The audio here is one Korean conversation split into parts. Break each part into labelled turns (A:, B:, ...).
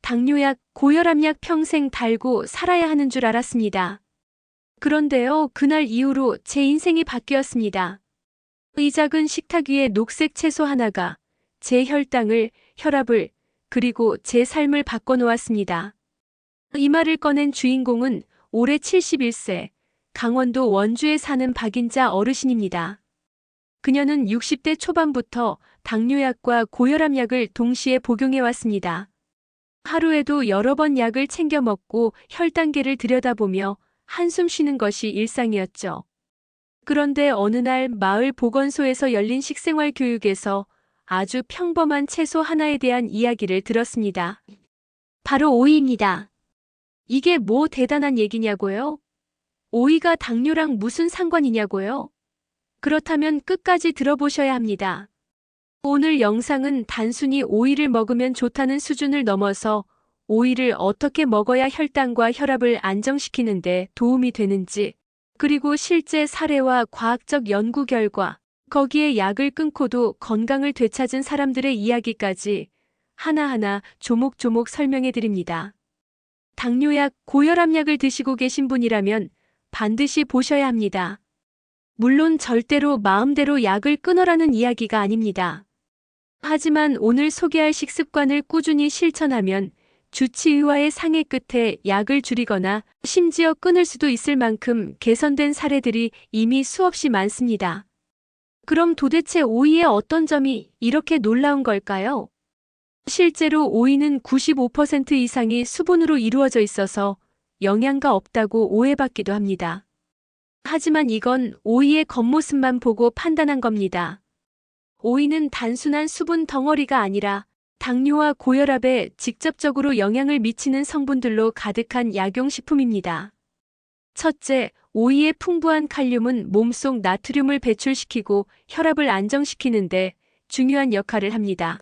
A: 당뇨약, 고혈압약 평생 달고 살아야 하는 줄 알았습니다. 그런데요, 그날 이후로 제 인생이 바뀌었습니다. 이 작은 식탁 위에 녹색 채소 하나가 제 혈당을, 혈압을, 그리고 제 삶을 바꿔놓았습니다. 이 말을 꺼낸 주인공은 올해 71세, 강원도 원주에 사는 박인자 어르신입니다. 그녀는 60대 초반부터 당뇨약과 고혈압약을 동시에 복용해왔습니다. 하루에도 여러 번 약을 챙겨 먹고 혈당계를 들여다보며 한숨 쉬는 것이 일상이었죠. 그런데 어느 날 마을 보건소에서 열린 식생활 교육에서 아주 평범한 채소 하나에 대한 이야기를 들었습니다. 바로 오이입니다. 이게 뭐 대단한 얘기냐고요? 오이가 당뇨랑 무슨 상관이냐고요? 그렇다면 끝까지 들어보셔야 합니다. 오늘 영상은 단순히 오이를 먹으면 좋다는 수준을 넘어서 오이를 어떻게 먹어야 혈당과 혈압을 안정시키는데 도움이 되는지, 그리고 실제 사례와 과학적 연구 결과, 거기에 약을 끊고도 건강을 되찾은 사람들의 이야기까지 하나하나 조목조목 설명해 드립니다. 당뇨약, 고혈압약을 드시고 계신 분이라면 반드시 보셔야 합니다. 물론 절대로 마음대로 약을 끊으라는 이야기가 아닙니다. 하지만 오늘 소개할 식습관을 꾸준히 실천하면 주치의와의 상의 끝에 약을 줄이거나 심지어 끊을 수도 있을 만큼 개선된 사례들이 이미 수없이 많습니다. 그럼 도대체 오이의 어떤 점이 이렇게 놀라운 걸까요? 실제로 오이는 95% 이상이 수분으로 이루어져 있어서 영양가 없다고 오해받기도 합니다. 하지만 이건 오이의 겉모습만 보고 판단한 겁니다. 오이는 단순한 수분 덩어리가 아니라 당뇨와 고혈압에 직접적으로 영향을 미치는 성분들로 가득한 약용식품입니다. 첫째, 오이의 풍부한 칼륨은 몸속 나트륨을 배출시키고 혈압을 안정시키는데 중요한 역할을 합니다.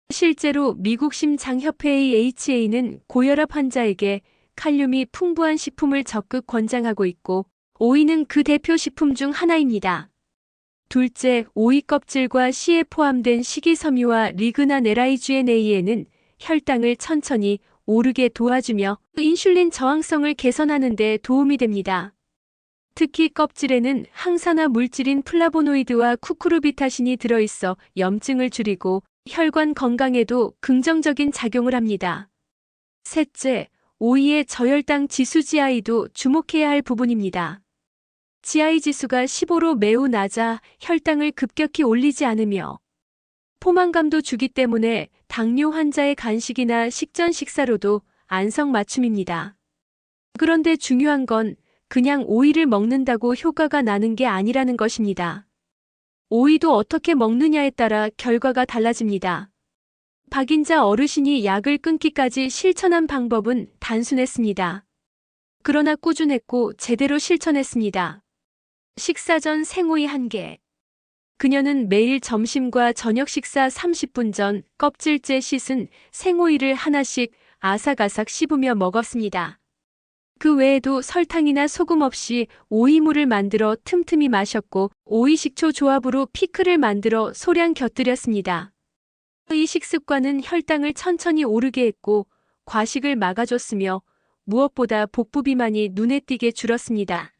A: 실제로 미국 심장협회의 HA는 고혈압 환자에게 칼륨이 풍부한 식품을 적극 권장하고 있고, 오이는 그 대표 식품 중 하나입니다. 둘째, 오이 껍질과 씨에 포함된 식이섬유와 리그나네라이쥐엔에이에는 혈당을 천천히 오르게 도와주며 인슐린 저항성을 개선하는 데 도움이 됩니다. 특히 껍질에는 항산화 물질인 플라보노이드와 쿠쿠르비타신이 들어있어 염증을 줄이고 혈관 건강에도 긍정적인 작용을 합니다. 셋째, 오이의 저혈당 지수 GI도 주목해야 할 부분입니다. GI 지수가 15로 매우 낮아 혈당을 급격히 올리지 않으며 포만감도 주기 때문에 당뇨 환자의 간식이나 식전 식사로도 안성맞춤입니다. 그런데 중요한 건 그냥 오이를 먹는다고 효과가 나는 게 아니라는 것입니다. 오이도 어떻게 먹느냐에 따라 결과가 달라집니다. 박인자 어르신이 약을 끊기까지 실천한 방법은 단순했습니다. 그러나 꾸준했고 제대로 실천했습니다. 식사 전 생오이 1개. 그녀는 매일 점심과 저녁 식사 30분 전 껍질째 씻은 생오이를 하나씩 아삭아삭 씹으며 먹었습니다. 그 외에도 설탕이나 소금 없이 오이물을 만들어 틈틈이 마셨고 오이 식초 조합으로 피클을 만들어 소량 곁들였습니다. 이 식습관은 혈당을 천천히 오르게 했고 과식을 막아줬으며 무엇보다 복부 비만이 눈에 띄게 줄었습니다.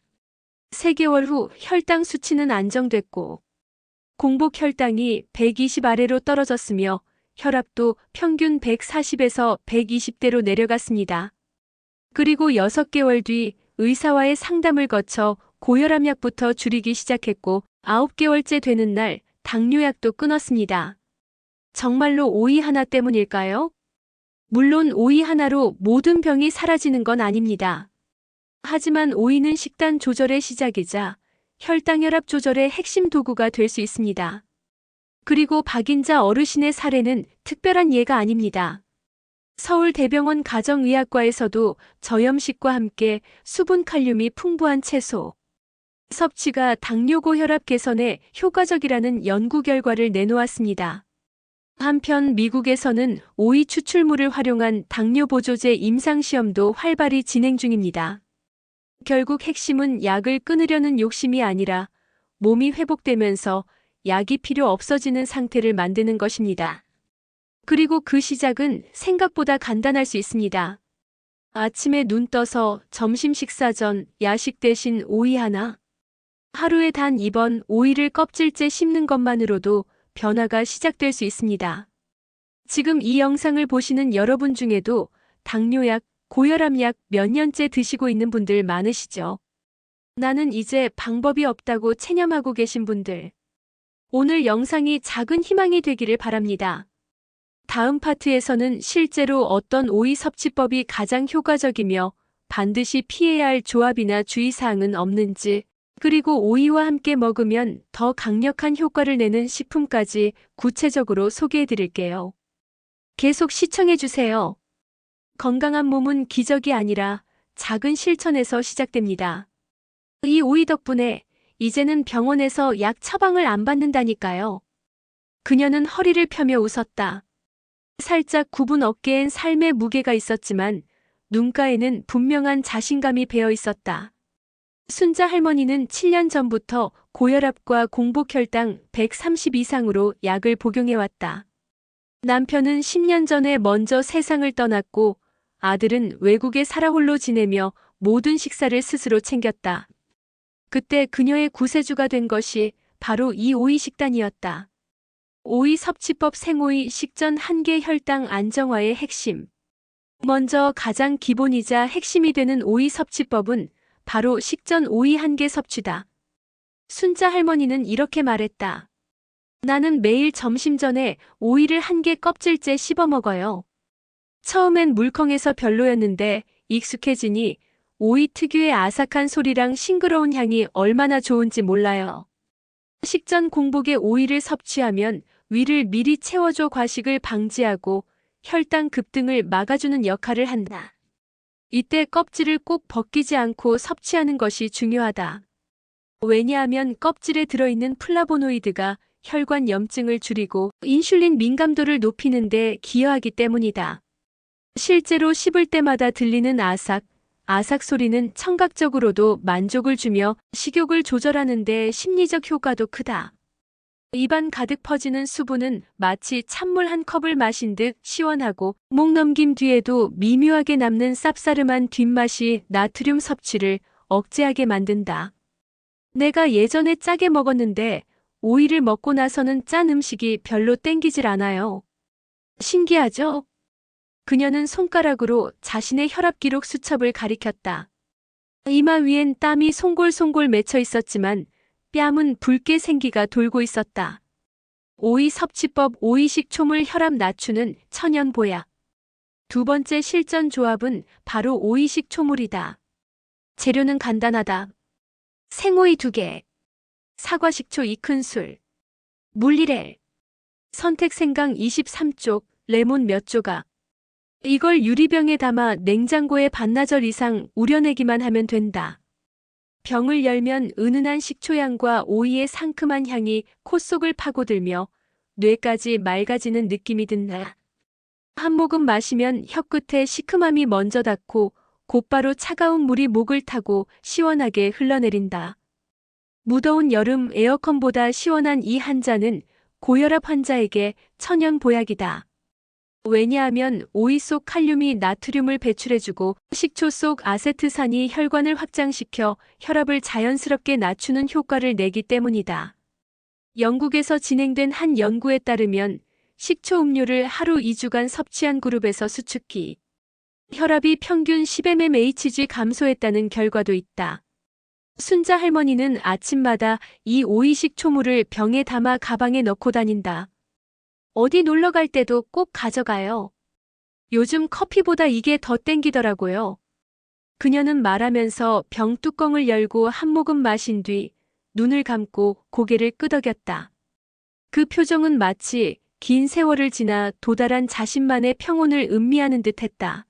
A: 3개월 후 혈당 수치는 안정됐고 공복 혈당이 120 아래로 떨어졌으며 혈압도 평균 140에서 120대로 내려갔습니다. 그리고 6개월 뒤 의사와의 상담을 거쳐 고혈압약부터 줄이기 시작했고 9개월째 되는 날 당뇨약도 끊었습니다. 정말로 오이 하나 때문일까요? 물론 오이 하나로 모든 병이 사라지는 건 아닙니다. 하지만 오이는 식단 조절의 시작이자 혈당 혈압 조절의 핵심 도구가 될 수 있습니다. 그리고 박인자 어르신의 사례는 특별한 예가 아닙니다. 서울대병원 가정의학과에서도 저염식과 함께 수분 칼륨이 풍부한 채소 섭취가 당뇨 고혈압 개선에 효과적이라는 연구 결과를 내놓았습니다. 한편 미국에서는 오이 추출물을 활용한 당뇨 보조제 임상시험도 활발히 진행 중입니다. 결국 핵심은 약을 끊으려는 욕심이 아니라 몸이 회복되면서 약이 필요 없어지는 상태를 만드는 것입니다. 그리고 그 시작은 생각보다 간단할 수 있습니다. 아침에 눈 떠서 점심 식사 전 야식 대신 오이 하나. 하루에 단 2번 오이를 껍질째 씹는 것만으로도 변화가 시작될 수 있습니다. 지금 이 영상을 보시는 여러분 중에도 당뇨약, 고혈압약 몇 년째 드시고 있는 분들 많으시죠? 나는 이제 방법이 없다고 체념하고 계신 분들. 오늘 영상이 작은 희망이 되기를 바랍니다. 다음 파트에서는 실제로 어떤 오이 섭취법이 가장 효과적이며 반드시 피해야 할 조합이나 주의사항은 없는지, 그리고 오이와 함께 먹으면 더 강력한 효과를 내는 식품까지 구체적으로 소개해 드릴게요. 계속 시청해 주세요. 건강한 몸은 기적이 아니라 작은 실천에서 시작됩니다. 이 오이 덕분에 이제는 병원에서 약 처방을 안 받는다니까요. 그녀는 허리를 펴며 웃었다. 살짝 굽은 어깨엔 삶의 무게가 있었지만 눈가에는 분명한 자신감이 배어 있었다. 순자 할머니는 7년 전부터 고혈압과 공복혈당 130 이상으로 약을 복용해왔다. 남편은 10년 전에 먼저 세상을 떠났고 아들은 외국에 살아 홀로 지내며 모든 식사를 스스로 챙겼다. 그때 그녀의 구세주가 된 것이 바로 이 오이 식단이었다. 오이 섭취법 생오이 식전 한계 혈당 안정화의 핵심. 먼저 가장 기본이자 핵심이 되는 오이 섭취법은 바로 식전 오이 한개 섭취다. 순자 할머니는 이렇게 말했다. 나는 매일 점심 전에 오이를 한 개 껍질째 씹어 먹어요. 처음엔 물컹해서 별로였는데 익숙해지니 오이 특유의 아삭한 소리랑 싱그러운 향이 얼마나 좋은지 몰라요. 식전 공복에 오이를 섭취하면 위를 미리 채워줘 과식을 방지하고 혈당 급등을 막아주는 역할을 한다. 이때 껍질을 꼭 벗기지 않고 섭취하는 것이 중요하다. 왜냐하면 껍질에 들어있는 플라보노이드가 혈관 염증을 줄이고 인슐린 민감도를 높이는 데 기여하기 때문이다. 실제로 씹을 때마다 들리는 아삭 소리는 청각적으로도 만족을 주며 식욕을 조절하는 데 심리적 효과도 크다. 입안 가득 퍼지는 수분은 마치 찬물 한 컵을 마신 듯 시원하고 목 넘김 뒤에도 미묘하게 남는 쌉싸름한 뒷맛이 나트륨 섭취를 억제하게 만든다. 내가 예전에 짜게 먹었는데 오이를 먹고 나서는 짠 음식이 별로 땡기질 않아요. 신기하죠? 그녀는 손가락으로 자신의 혈압 기록 수첩을 가리켰다. 이마 위엔 땀이 송골송골 맺혀 있었지만 뺨은 붉게 생기가 돌고 있었다. 오이 섭취법 오이식 초물 혈압 낮추는 천연 보약. 두 번째 실전 조합은 바로 오이식 초물이다. 재료는 간단하다. 생오이 2개, 사과 식초 2큰술, 물 1회, 선택 생강 23쪽, 레몬 몇 조각. 이걸 유리병에 담아 냉장고에 반나절 이상 우려내기만 하면 된다. 병을 열면 은은한 식초향과 오이의 상큼한 향이 콧속을 파고들며 뇌까지 맑아지는 느낌이 든다. 한 모금 마시면 혀끝에 시큼함이 먼저 닿고 곧바로 차가운 물이 목을 타고 시원하게 흘러내린다. 무더운 여름 에어컨보다 시원한 이 한 잔은 고혈압 환자에게 천연 보약이다. 왜냐하면 오이 속 칼륨이 나트륨을 배출해주고 식초 속 아세트산이 혈관을 확장시켜 혈압을 자연스럽게 낮추는 효과를 내기 때문이다. 영국에서 진행된 한 연구에 따르면 식초 음료를 하루 2주간 섭취한 그룹에서 수축기, 혈압이 평균 10mmHg 감소했다는 결과도 있다. 순자 할머니는 아침마다 이 오이식 초물을 병에 담아 가방에 넣고 다닌다. 어디 놀러 갈 때도 꼭 가져가요. 요즘 커피보다 이게 더 땡기더라고요. 그녀는 말하면서 병 뚜껑을 열고 한 모금 마신 뒤 눈을 감고 고개를 끄덕였다. 그 표정은 마치 긴 세월을 지나 도달한 자신만의 평온을 음미하는 듯했다.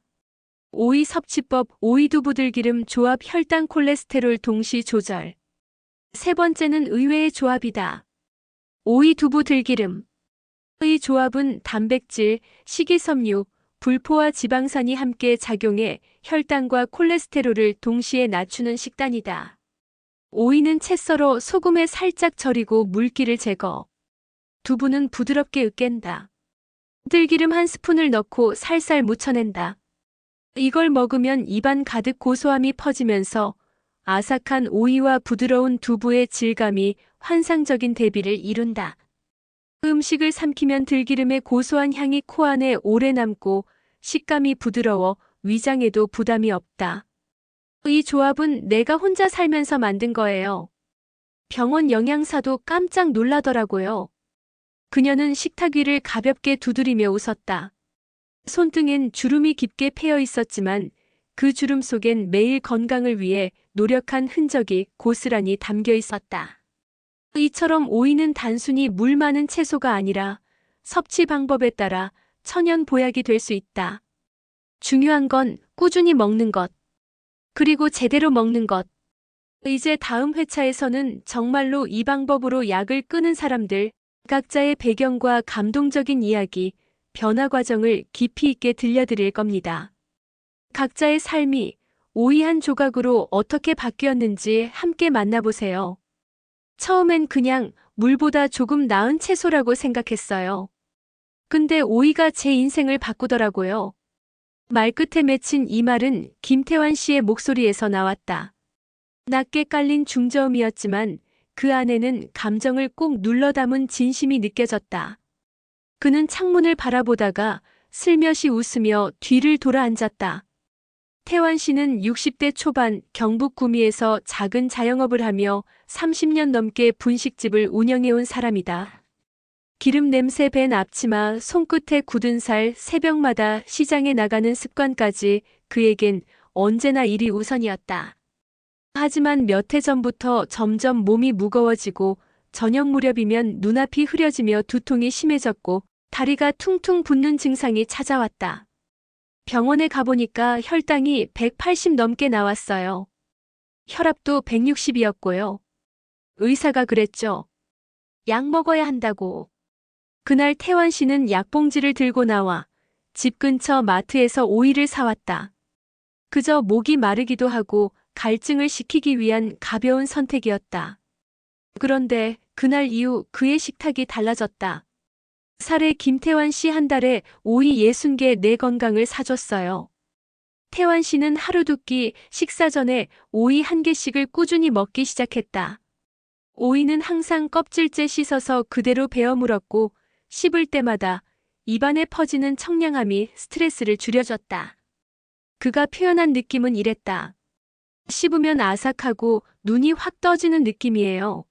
A: 오이 섭취법 오이두부 들기름 조합 혈당 콜레스테롤 동시 조절. 세 번째는 의외의 조합이다. 오이두부 들기름. 이 조합은 단백질, 식이섬유, 불포화 지방산이 함께 작용해 혈당과 콜레스테롤을 동시에 낮추는 식단이다. 오이는 채 썰어 소금에 살짝 절이고 물기를 제거. 두부는 부드럽게 으깬다. 들기름 한 스푼을 넣고 살살 묻혀낸다. 이걸 먹으면 입안 가득 고소함이 퍼지면서 아삭한 오이와 부드러운 두부의 질감이 환상적인 대비를 이룬다. 음식을 삼키면 들기름의 고소한 향이 코안에 오래 남고 식감이 부드러워 위장에도 부담이 없다. 이 조합은 내가 혼자 살면서 만든 거예요. 병원 영양사도 깜짝 놀라더라고요. 그녀는 식탁 위를 가볍게 두드리며 웃었다. 손등엔 주름이 깊게 패여 있었지만 그 주름 속엔 매일 건강을 위해 노력한 흔적이 고스란히 담겨 있었다. 이처럼 오이는 단순히 물 많은 채소가 아니라 섭취 방법에 따라 천연 보약이 될 수 있다. 중요한 건 꾸준히 먹는 것, 그리고 제대로 먹는 것. 이제 다음 회차에서는 정말로 이 방법으로 약을 끊은 사람들, 각자의 배경과 감동적인 이야기, 변화 과정을 깊이 있게 들려드릴 겁니다. 각자의 삶이 오이 한 조각으로 어떻게 바뀌었는지 함께 만나보세요. 처음엔 그냥 물보다 조금 나은 채소라고 생각했어요. 근데 오이가 제 인생을 바꾸더라고요. 말끝에 맺힌 이 말은 김태환 씨의 목소리에서 나왔다. 낮게 깔린 중저음이었지만 그 안에는 감정을 꼭 눌러 담은 진심이 느껴졌다. 그는 창문을 바라보다가 슬며시 웃으며 뒤를 돌아 앉았다. 태환 씨는 60대 초반 경북 구미에서 작은 자영업을 하며 30년 넘게 분식집을 운영해온 사람이다. 기름 냄새 밴 앞치마, 손끝에 굳은 살, 새벽마다 시장에 나가는 습관까지 그에겐 언제나 일이 우선이었다. 하지만 몇 해 전부터 점점 몸이 무거워지고 저녁 무렵이면 눈앞이 흐려지며 두통이 심해졌고 다리가 퉁퉁 붓는 증상이 찾아왔다. 병원에 가보니까 혈당이 180 넘게 나왔어요. 혈압도 160이었고요. 의사가 그랬죠. 약 먹어야 한다고. 그날 태환 씨는 약봉지를 들고 나와 집 근처 마트에서 오이를 사왔다. 그저 목이 마르기도 하고 갈증을 식히기 위한 가벼운 선택이었다. 그런데 그날 이후 그의 식탁이 달라졌다. 살에 김태환 씨 한 달에 오이 60개 내 건강을 사줬어요. 태환 씨는 하루 두 끼 식사 전에 오이 한 개씩을 꾸준히 먹기 시작했다. 오이는 항상 껍질째 씻어서 그대로 베어 물었고 씹을 때마다 입안에 퍼지는 청량함이 스트레스를 줄여줬다. 그가 표현한 느낌은 이랬다. 씹으면 아삭하고 눈이 확 떠지는 느낌이에요.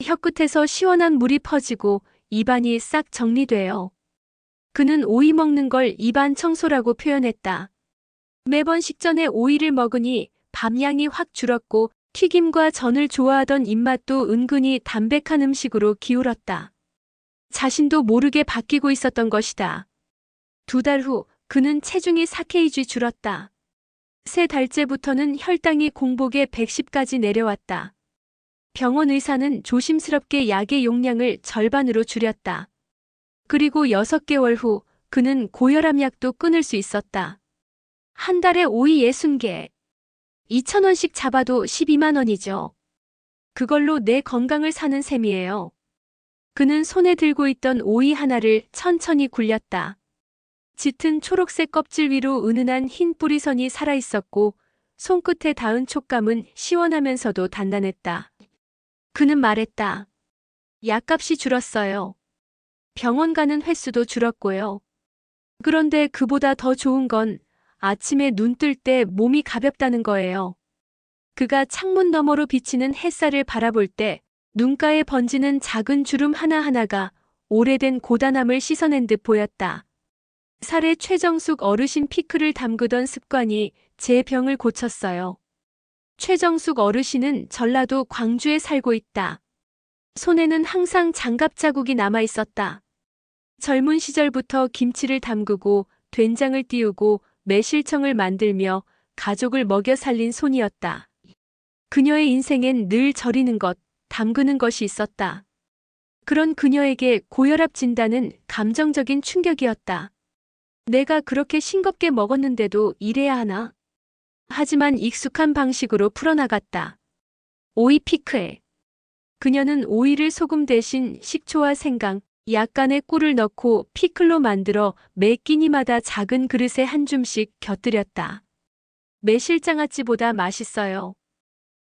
A: 혀끝에서 시원한 물이 퍼지고 입안이 싹 정리돼요. 그는 오이 먹는 걸 입안 청소라고 표현했다. 매번 식전에 오이를 먹으니 밤양이 확 줄었고 튀김과 전을 좋아하던 입맛도 은근히 담백한 음식으로 기울었다. 자신도 모르게 바뀌고 있었던 것이다. 2달 후 그는 체중이 4kg 줄었다. 3달째부터는 혈당이 공복에 110까지 내려왔다. 병원 의사는 조심스럽게 약의 용량을 절반으로 줄였다. 그리고 6개월 후 그는 고혈압 약도 끊을 수 있었다. 한 달에 오이 60개. 2,000원씩 잡아도 12만 원이죠. 그걸로 내 건강을 사는 셈이에요. 그는 손에 들고 있던 오이 하나를 천천히 굴렸다. 짙은 초록색 껍질 위로 은은한 흰 뿌리선이 살아있었고 손끝에 닿은 촉감은 시원하면서도 단단했다. 그는 말했다. 약값이 줄었어요. 병원 가는 횟수도 줄었고요. 그런데 그보다 더 좋은 건 아침에 눈 뜰 때 몸이 가볍다는 거예요. 그가 창문 너머로 비치는 햇살을 바라볼 때 눈가에 번지는 작은 주름 하나하나가 오래된 고단함을 씻어낸 듯 보였다. 살에 최정숙 어르신 피크를 담그던 습관이 제 병을 고쳤어요. 최정숙 어르신은 전라도 광주에 살고 있다. 손에는 항상 장갑 자국이 남아 있었다. 젊은 시절부터 김치를 담그고 된장을 띄우고 매실청을 만들며 가족을 먹여 살린 손이었다. 그녀의 인생엔 늘 절이는 것, 담그는 것이 있었다. 그런 그녀에게 고혈압 진단은 감정적인 충격이었다. 내가 그렇게 싱겁게 먹었는데도 이래야 하나? 하지만 익숙한 방식으로 풀어나갔다. 오이 피클. 그녀는 오이를 소금 대신 식초와 생강, 약간의 꿀을 넣고 피클로 만들어 매 끼니마다 작은 그릇에 한 줌씩 곁들였다. 매실장아찌보다 맛있어요.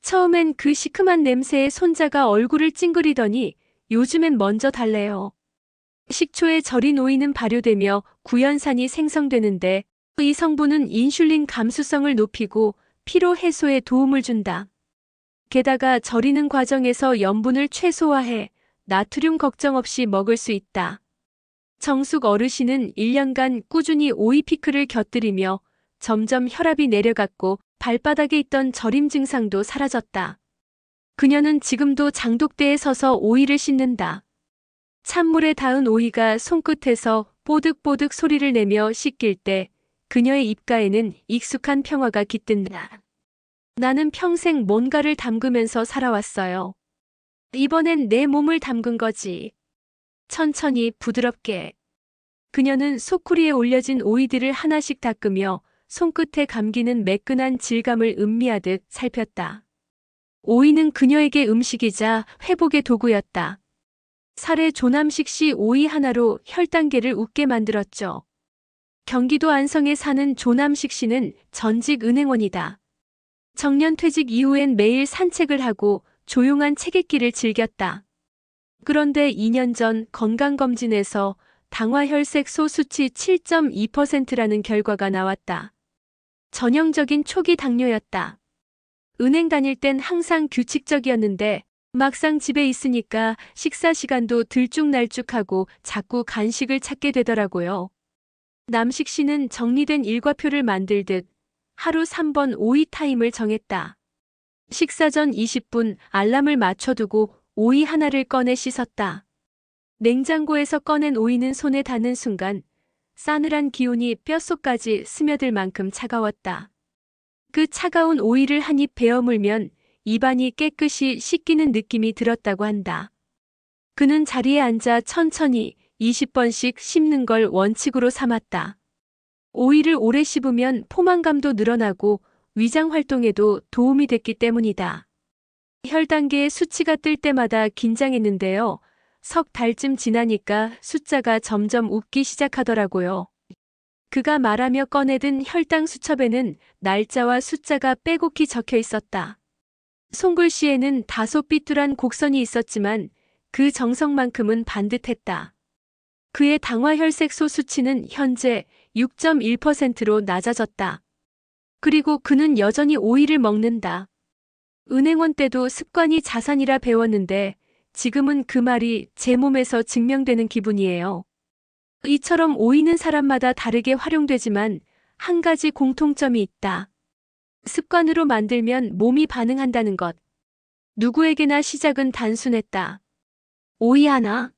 A: 처음엔 그 시큼한 냄새에 손자가 얼굴을 찡그리더니 요즘엔 먼저 달래요. 식초에 절인 오이는 발효되며 구연산이 생성되는데 이 성분은 인슐린 감수성을 높이고 피로 해소에 도움을 준다. 게다가 절이는 과정에서 염분을 최소화해 나트륨 걱정 없이 먹을 수 있다. 정숙 어르신은 1년간 꾸준히 오이 피클을 곁들이며 점점 혈압이 내려갔고 발바닥에 있던 저림 증상도 사라졌다. 그녀는 지금도 장독대에 서서 오이를 씻는다. 찬물에 닿은 오이가 손끝에서 뽀득뽀득 소리를 내며 씻길 때 그녀의 입가에는 익숙한 평화가 깃든다. 나는 평생 뭔가를 담그면서 살아왔어요. 이번엔 내 몸을 담근 거지. 천천히 부드럽게. 그녀는 소쿠리에 올려진 오이들을 하나씩 닦으며 손끝에 감기는 매끈한 질감을 음미하듯 살폈다. 오이는 그녀에게 음식이자 회복의 도구였다. 살해 조남식 씨 오이 하나로 혈당계를 웃게 만들었죠. 경기도 안성에 사는 조남식 씨는 전직 은행원이다. 정년퇴직 이후엔 매일 산책을 하고 조용한 책 읽기를 즐겼다. 그런데 2년 전 건강검진에서 당화혈색소 수치 7.2%라는 결과가 나왔다. 전형적인 초기 당뇨였다. 은행 다닐 땐 항상 규칙적이었는데 막상 집에 있으니까 식사 시간도 들쭉날쭉하고 자꾸 간식을 찾게 되더라고요. 남식 씨는 정리된 일과표를 만들듯 하루 3번 오이 타임을 정했다. 식사 전 20분 알람을 맞춰두고 오이 하나를 꺼내 씻었다. 냉장고에서 꺼낸 오이는 손에 닿는 순간 싸늘한 기운이 뼛속까지 스며들 만큼 차가웠다. 그 차가운 오이를 한 입 베어 물면 입안이 깨끗이 씻기는 느낌이 들었다고 한다. 그는 자리에 앉아 천천히 20번씩 씹는 걸 원칙으로 삼았다. 오이를 오래 씹으면 포만감도 늘어나고 위장 활동에도 도움이 됐기 때문이다. 혈당계의 수치가 뜰 때마다 긴장했는데요. 석 달쯤 지나니까 숫자가 점점 웃기 시작하더라고요. 그가 말하며 꺼내든 혈당 수첩에는 날짜와 숫자가 빼곡히 적혀 있었다. 손글씨에는 다소 삐뚤한 곡선이 있었지만 그 정성만큼은 반듯했다. 그의 당화혈색소 수치는 현재 6.1%로 낮아졌다. 그리고 그는 여전히 오이를 먹는다. 은행원 때도 습관이 자산이라 배웠는데 지금은 그 말이 제 몸에서 증명되는 기분이에요. 이처럼 오이는 사람마다 다르게 활용되지만 한 가지 공통점이 있다. 습관으로 만들면 몸이 반응한다는 것. 누구에게나 시작은 단순했다. 오이 하나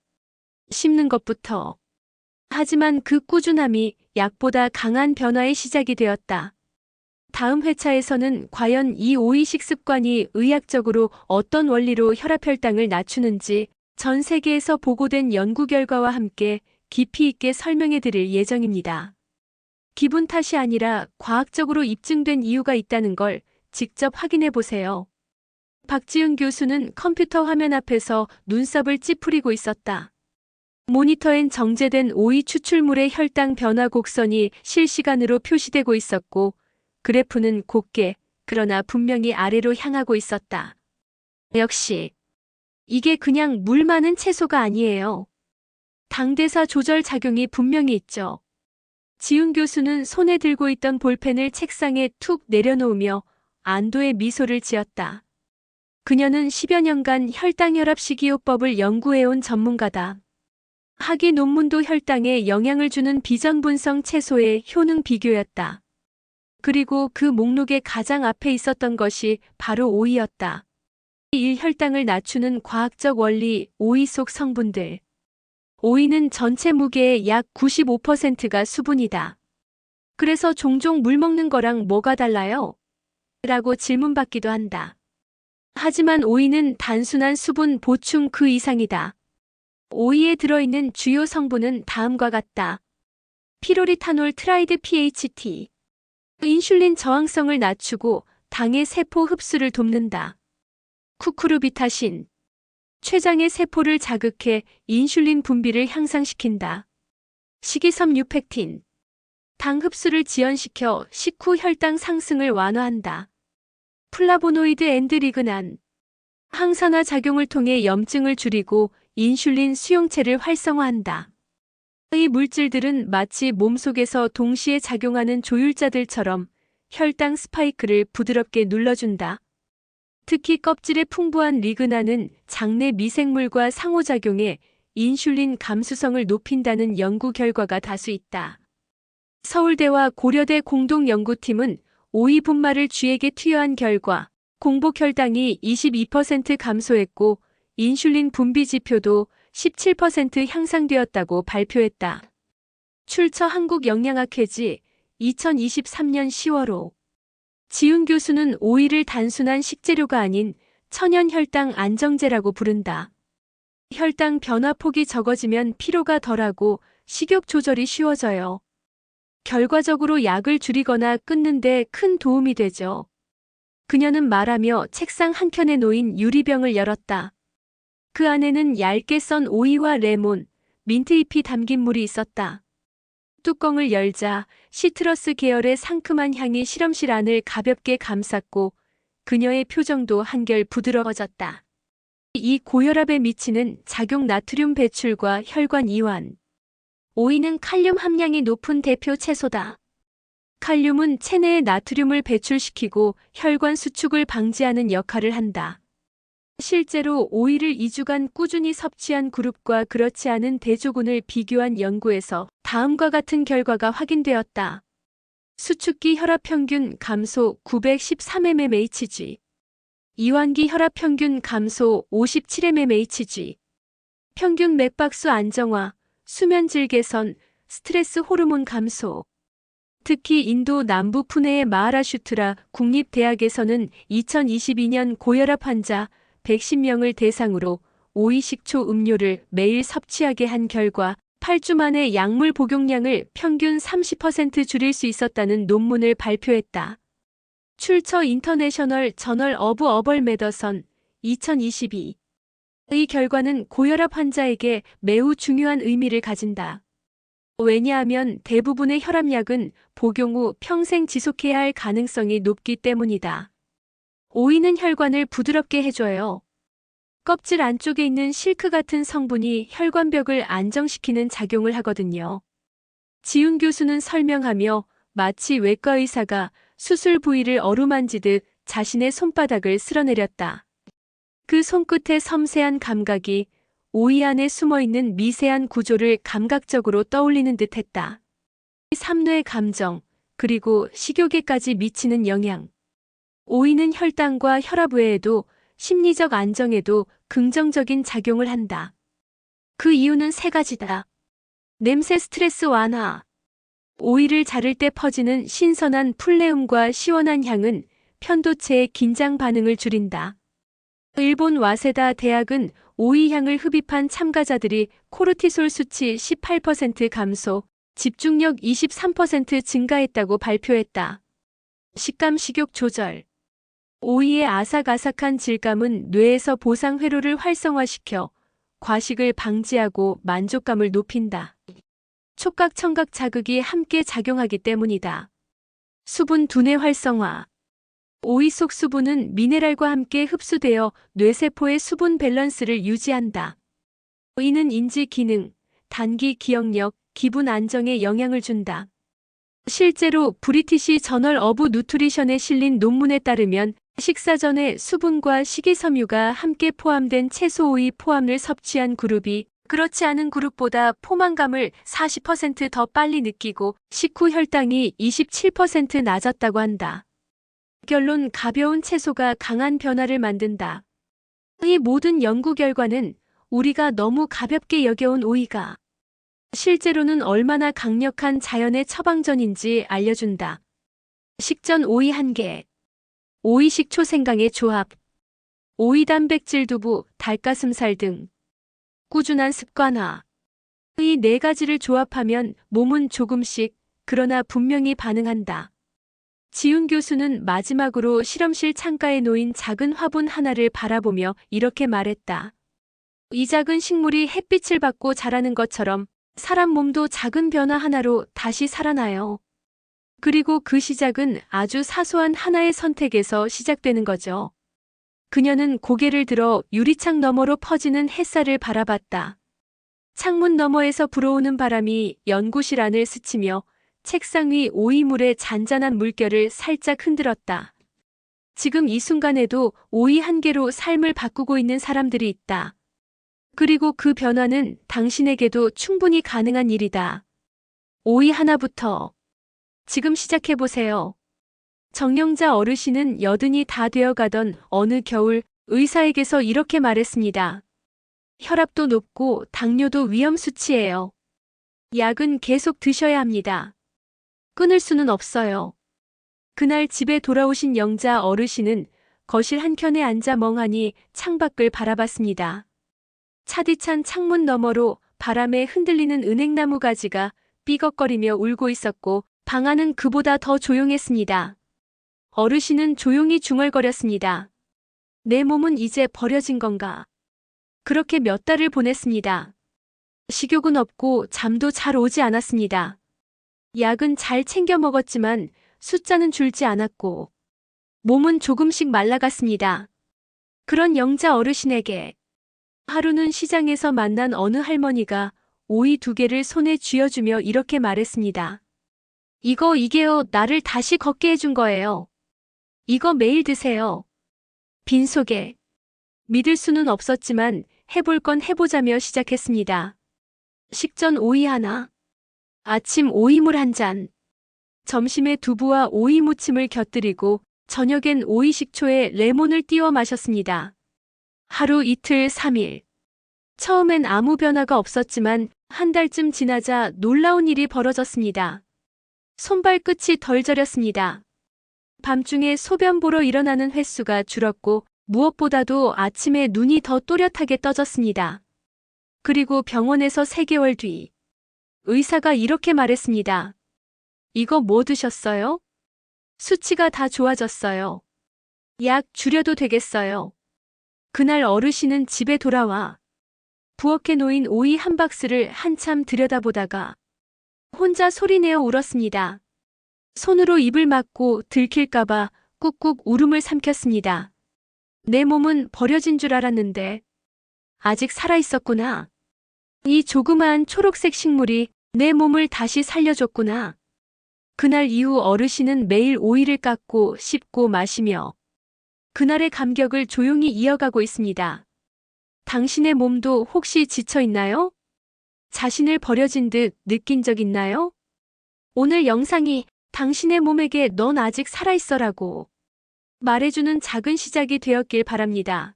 A: 씹는 것부터. 하지만 그 꾸준함이 약보다 강한 변화의 시작이 되었다. 다음 회차에서는 과연 이 오이 식습관이 의학적으로 어떤 원리로 혈압혈당을 낮추는지 전 세계에서 보고된 연구 결과와 함께 깊이 있게 설명해 드릴 예정입니다. 기분 탓이 아니라 과학적으로 입증된 이유가 있다는 걸 직접 확인해 보세요. 박지훈 교수는 컴퓨터 화면 앞에서 눈썹을 찌푸리고 있었다. 모니터엔 정제된 오이 추출물의 혈당 변화 곡선이 실시간으로 표시되고 있었고 그래프는 곱게 그러나 분명히 아래로 향하고 있었다. 역시 이게 그냥 물 많은 채소가 아니에요. 당대사 조절 작용이 분명히 있죠. 지훈 교수는 손에 들고 있던 볼펜을 책상에 툭 내려놓으며 안도의 미소를 지었다. 그녀는 10여 년간 혈당혈압 식이요법을 연구해온 전문가다. 학위 논문도 혈당에 영향을 주는 비전분성 채소의 효능 비교였다. 그리고 그 목록의 가장 앞에 있었던 것이 바로 오이였다. 1. 혈당을 낮추는 과학적 원리, 오이 속 성분들. 오이는 전체 무게의 약 95%가 수분이다. 그래서 종종 물 먹는 거랑 뭐가 달라요? 라고 질문받기도 한다. 하지만 오이는 단순한 수분 보충 그 이상이다. 오이에 들어있는 주요 성분은 다음과 같다. 피로리타놀 트라이드 PHT. 인슐린 저항성을 낮추고 당의 세포 흡수를 돕는다. 쿠쿠르비타신. 췌장의 세포를 자극해 인슐린 분비를 향상시킨다. 식이섬유펙틴. 당 흡수를 지연시켜 식후 혈당 상승을 완화한다. 플라보노이드 앤드 리그난. 항산화 작용을 통해 염증을 줄이고 인슐린 수용체를 활성화한다. 이 물질들은 마치 몸속에서 동시에 작용하는 조율자들처럼 혈당 스파이크를 부드럽게 눌러준다. 특히 껍질에 풍부한 리그난은 장내 미생물과 상호작용해 인슐린 감수성을 높인다는 연구 결과가 다수 있다. 서울대와 고려대 공동연구팀은 오이 분말을 쥐에게 투여한 결과 공복 혈당이 22% 감소했고 인슐린 분비 지표도 17% 향상되었다고 발표했다. 출처 한국영양학회지 2023년 10월 5. 지훈 교수는 오이를 단순한 식재료가 아닌 천연 혈당 안정제라고 부른다. 혈당 변화폭이 적어지면 피로가 덜하고 식욕 조절이 쉬워져요. 결과적으로 약을 줄이거나 끊는 데 큰 도움이 되죠. 그녀는 말하며 책상 한켠에 놓인 유리병을 열었다. 그 안에는 얇게 썬 오이와 레몬, 민트잎이 담긴 물이 있었다. 뚜껑을 열자 시트러스 계열의 상큼한 향이 실험실 안을 가볍게 감쌌고 그녀의 표정도 한결 부드러워졌다. 이 고혈압에 미치는 작용 나트륨 배출과 혈관 이완. 오이는 칼륨 함량이 높은 대표 채소다. 칼륨은 체내의 나트륨을 배출시키고 혈관 수축을 방지하는 역할을 한다. 실제로 오이를 2주간 꾸준히 섭취한 그룹과 그렇지 않은 대조군을 비교한 연구에서 다음과 같은 결과가 확인되었다. 수축기 혈압평균 감소 913mmHg, 이완기 혈압평균 감소 57mmHg, 평균 맥박수 안정화, 수면질 개선, 스트레스 호르몬 감소. 특히 인도 남부 푸네의 마하라슈트라 국립대학에서는 2022년 고혈압 환자 110명을 대상으로 오이 식초 음료를 매일 섭취하게 한 결과 8주 만에 약물 복용량을 평균 30% 줄일 수 있었다는 논문을 발표했다. 출처 인터내셔널 저널 오브 어벌 메더선 2022. 이 결과는 고혈압 환자에게 매우 중요한 의미를 가진다. 왜냐하면 대부분의 혈압약은 복용 후 평생 지속해야 할 가능성이 높기 때문이다. 오이는 혈관을 부드럽게 해줘요. 껍질 안쪽에 있는 실크 같은 성분이 혈관벽을 안정시키는 작용을 하거든요. 지훈 교수는 설명하며 마치 외과 의사가 수술 부위를 어루만지듯 자신의 손바닥을 쓸어내렸다. 그 손끝의 섬세한 감각이 오이 안에 숨어있는 미세한 구조를 감각적으로 떠올리는 듯했다. 삼뇌의 감정, 그리고 식욕에까지 미치는 영향. 오이는 혈당과 혈압 외에도 심리적 안정에도 긍정적인 작용을 한다. 그 이유는 세 가지다. 냄새 스트레스 완화. 오이를 자를 때 퍼지는 신선한 풀내음과 시원한 향은 편도체의 긴장 반응을 줄인다. 일본 와세다 대학은 오이 향을 흡입한 참가자들이 코르티솔 수치 18% 감소, 집중력 23% 증가했다고 발표했다. 식감 식욕 조절. 오이의 아삭아삭한 질감은 뇌에서 보상 회로를 활성화시켜 과식을 방지하고 만족감을 높인다. 촉각 청각 자극이 함께 작용하기 때문이다. 수분 두뇌 활성화. 오이 속 수분은 미네랄과 함께 흡수되어 뇌세포의 수분 밸런스를 유지한다. 오이는 인지 기능, 단기 기억력, 기분 안정에 영향을 준다. 실제로 브리티시 저널 오브 누트리션에 실린 논문에 따르면 식사 전에 수분과 식이섬유가 함께 포함된 채소 오이 포함을 섭취한 그룹이 그렇지 않은 그룹보다 포만감을 40% 더 빨리 느끼고 식후 혈당이 27% 낮았다고 한다. 결론 가벼운 채소가 강한 변화를 만든다. 이 모든 연구 결과는 우리가 너무 가볍게 여겨온 오이가 실제로는 얼마나 강력한 자연의 처방전인지 알려준다. 식전 오이 1개. 오이 식초 생강의 조합. 오이 단백질 두부, 닭가슴살 등. 꾸준한 습관화. 이 네 가지를 조합하면 몸은 조금씩, 그러나 분명히 반응한다. 지훈 교수는 마지막으로 실험실 창가에 놓인 작은 화분 하나를 바라보며 이렇게 말했다. 이 작은 식물이 햇빛을 받고 자라는 것처럼 사람 몸도 작은 변화 하나로 다시 살아나요. 그리고 그 시작은 아주 사소한 하나의 선택에서 시작되는 거죠. 그녀는 고개를 들어 유리창 너머로 퍼지는 햇살을 바라봤다. 창문 너머에서 불어오는 바람이 연구실 안을 스치며 책상 위 오이물의 잔잔한 물결을 살짝 흔들었다. 지금 이 순간에도 오이 한 개로 삶을 바꾸고 있는 사람들이 있다. 그리고 그 변화는 당신에게도 충분히 가능한 일이다. 오이 하나부터 지금 시작해보세요. 정령자 어르신은 여든이 다 되어가던 어느 겨울 의사에게서 이렇게 말했습니다. 혈압도 높고 당뇨도 위험 수치예요. 약은 계속 드셔야 합니다. 끊을 수는 없어요. 그날 집에 돌아오신 영자 어르신은 거실 한켠에 앉아 멍하니 창밖을 바라봤습니다. 차디찬 창문 너머로 바람에 흔들리는 은행나무 가지가 삐걱거리며 울고 있었고 방 안은 그보다 더 조용했습니다. 어르신은 조용히 중얼거렸습니다. 내 몸은 이제 버려진 건가? 그렇게 몇 달을 보냈습니다. 식욕은 없고 잠도 잘 오지 않았습니다. 약은 잘 챙겨 먹었지만 숫자는 줄지 않았고 몸은 조금씩 말라갔습니다. 그런 영자 어르신에게 하루는 시장에서 만난 어느 할머니가 오이 2개를 손에 쥐어주며 이렇게 말했습니다. 이게요, 나를 다시 걷게 해준 거예요. 이거 매일 드세요. 빈속에. 믿을 수는 없었지만 해볼 건 해보자며 시작했습니다. 식전 오이 하나. 아침 오이물 한 잔. 점심에 두부와 오이 무침을 곁들이고 저녁엔 오이 식초에 레몬을 띄워 마셨습니다. 하루 이틀 3일. 처음엔 아무 변화가 없었지만 한 달쯤 지나자 놀라운 일이 벌어졌습니다. 손발끝이 덜 저렸습니다. 밤중에 소변 보러 일어나는 횟수가 줄었고 무엇보다도 아침에 눈이 더 또렷하게 떠졌습니다. 그리고 병원에서 3개월 뒤 의사가 이렇게 말했습니다. 이거 뭐 드셨어요? 수치가 다 좋아졌어요. 약 줄여도 되겠어요. 그날 어르신은 집에 돌아와 부엌에 놓인 오이 한 박스를 한참 들여다보다가 혼자 소리내어 울었습니다. 손으로 입을 막고 들킬까봐 꾹꾹 울음을 삼켰습니다. 내 몸은 버려진 줄 알았는데 아직 살아있었구나. 이 조그마한 초록색 식물이 내 몸을 다시 살려줬구나. 그날 이후 어르신은 매일 오이를 깎고 씹고 마시며 그날의 감격을 조용히 이어가고 있습니다. 당신의 몸도 혹시 지쳐 있나요? 자신을 버려진 듯 느낀 적 있나요? 오늘 영상이 당신의 몸에게 넌 아직 살아있어라고 말해주는 작은 시작이 되었길 바랍니다.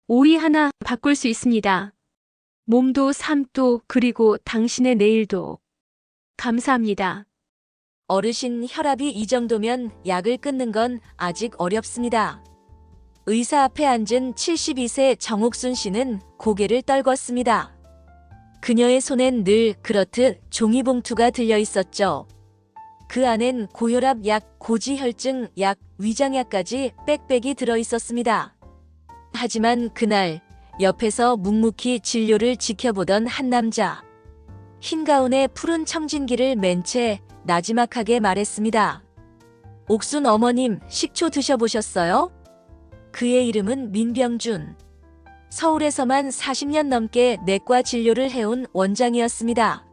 A: 오이 하나 바꿀 수 있습니다. 몸도 삶도 그리고 당신의 내일도. 감사합니다.
B: 어르신 혈압이 이 정도면 약을 끊는 건 아직 어렵습니다. 의사 앞에 앉은 72세 정옥순 씨는 고개를 떨궜습니다. 그녀의 손엔 늘 그렇듯 종이봉투가 들려 있었죠. 그 안엔 고혈압 약, 고지혈증 약, 위장약까지 빽빽이 들어 있었습니다. 하지만 그날 옆에서 묵묵히 진료를 지켜보던 한 남자. 흰 가운에 푸른 청진기를 맨 채 나지막하게 말했습니다. 옥순 어머님, 식초 드셔보셨어요? 그의 이름은 민병준. 서울에서만 40년 넘게 내과 진료를 해온 원장이었습니다.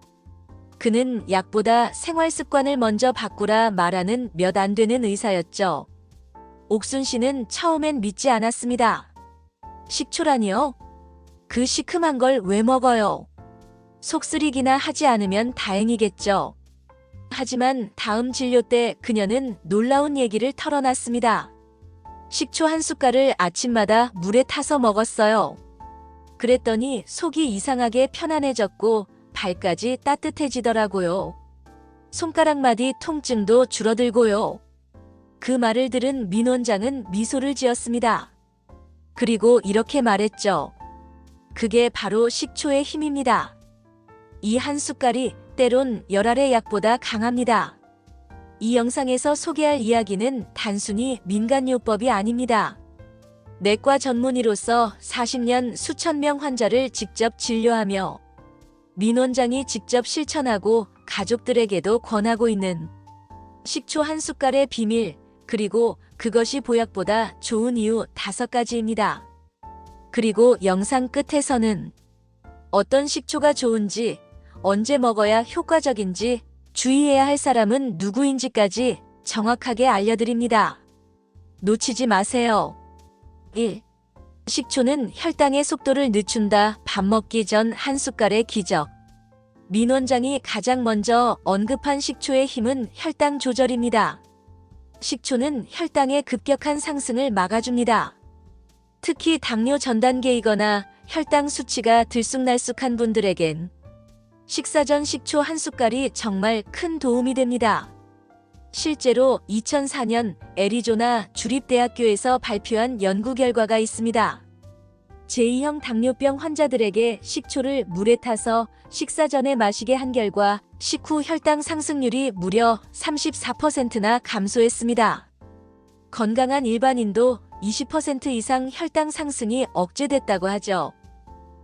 B: 그는 약보다 생활 습관을 먼저 바꾸라 말하는 몇 안 되는 의사였죠. 옥순 씨는 처음엔 믿지 않았습니다. 식초라니요? 그 시큼한 걸 왜 먹어요? 속쓰리기나 하지 않으면 다행이겠죠. 하지만 다음 진료 때 그녀는 놀라운 얘기를 털어놨습니다. 식초 한 숟갈을 아침마다 물에 타서 먹었어요. 그랬더니 속이 이상하게 편안해졌고 발까지 따뜻해지더라고요. 손가락마디 통증도 줄어들고요. 그 말을 들은 민 원장은 미소를 지었습니다. 그리고 이렇게 말했죠. 그게 바로 식초의 힘입니다. 이 한 숟갈이 때론 열알의 약보다 강합니다. 이 영상에서 소개할 이야기는 단순히 민간요법이 아닙니다. 내과 전문의로서 40년 수천 명 환자를 직접 진료하며 민 원장이 직접 실천하고 가족들에게도 권하고 있는 식초 한 숟갈의 비밀, 그리고 그것이 보약보다 좋은 이유 5가지입니다. 그리고 영상 끝에서는 어떤 식초가 좋은지, 언제 먹어야 효과적인지, 주의해야 할 사람은 누구인지까지 정확하게 알려드립니다. 놓치지 마세요. 1. 식초는 혈당의 속도를 늦춘다. 밥 먹기 전 한 숟갈의 기적. 민 원장이 가장 먼저 언급한 식초의 힘은 혈당 조절입니다. 식초는 혈당의 급격한 상승을 막아줍니다. 특히 당뇨 전 단계이거나 혈당 수치가 들쑥날쑥한 분들에겐 식사 전 식초 한 숟갈이 정말 큰 도움이 됩니다. 실제로 2004년 애리조나 주립대학교에서 발표한 연구 결과가 있습니다. 제2형 당뇨병 환자들에게 식초를 물에 타서 식사 전에 마시게 한 결과 식후 혈당 상승률이 무려 34%나 감소했습니다. 건강한 일반인도 20% 이상 혈당 상승이 억제됐다고 하죠.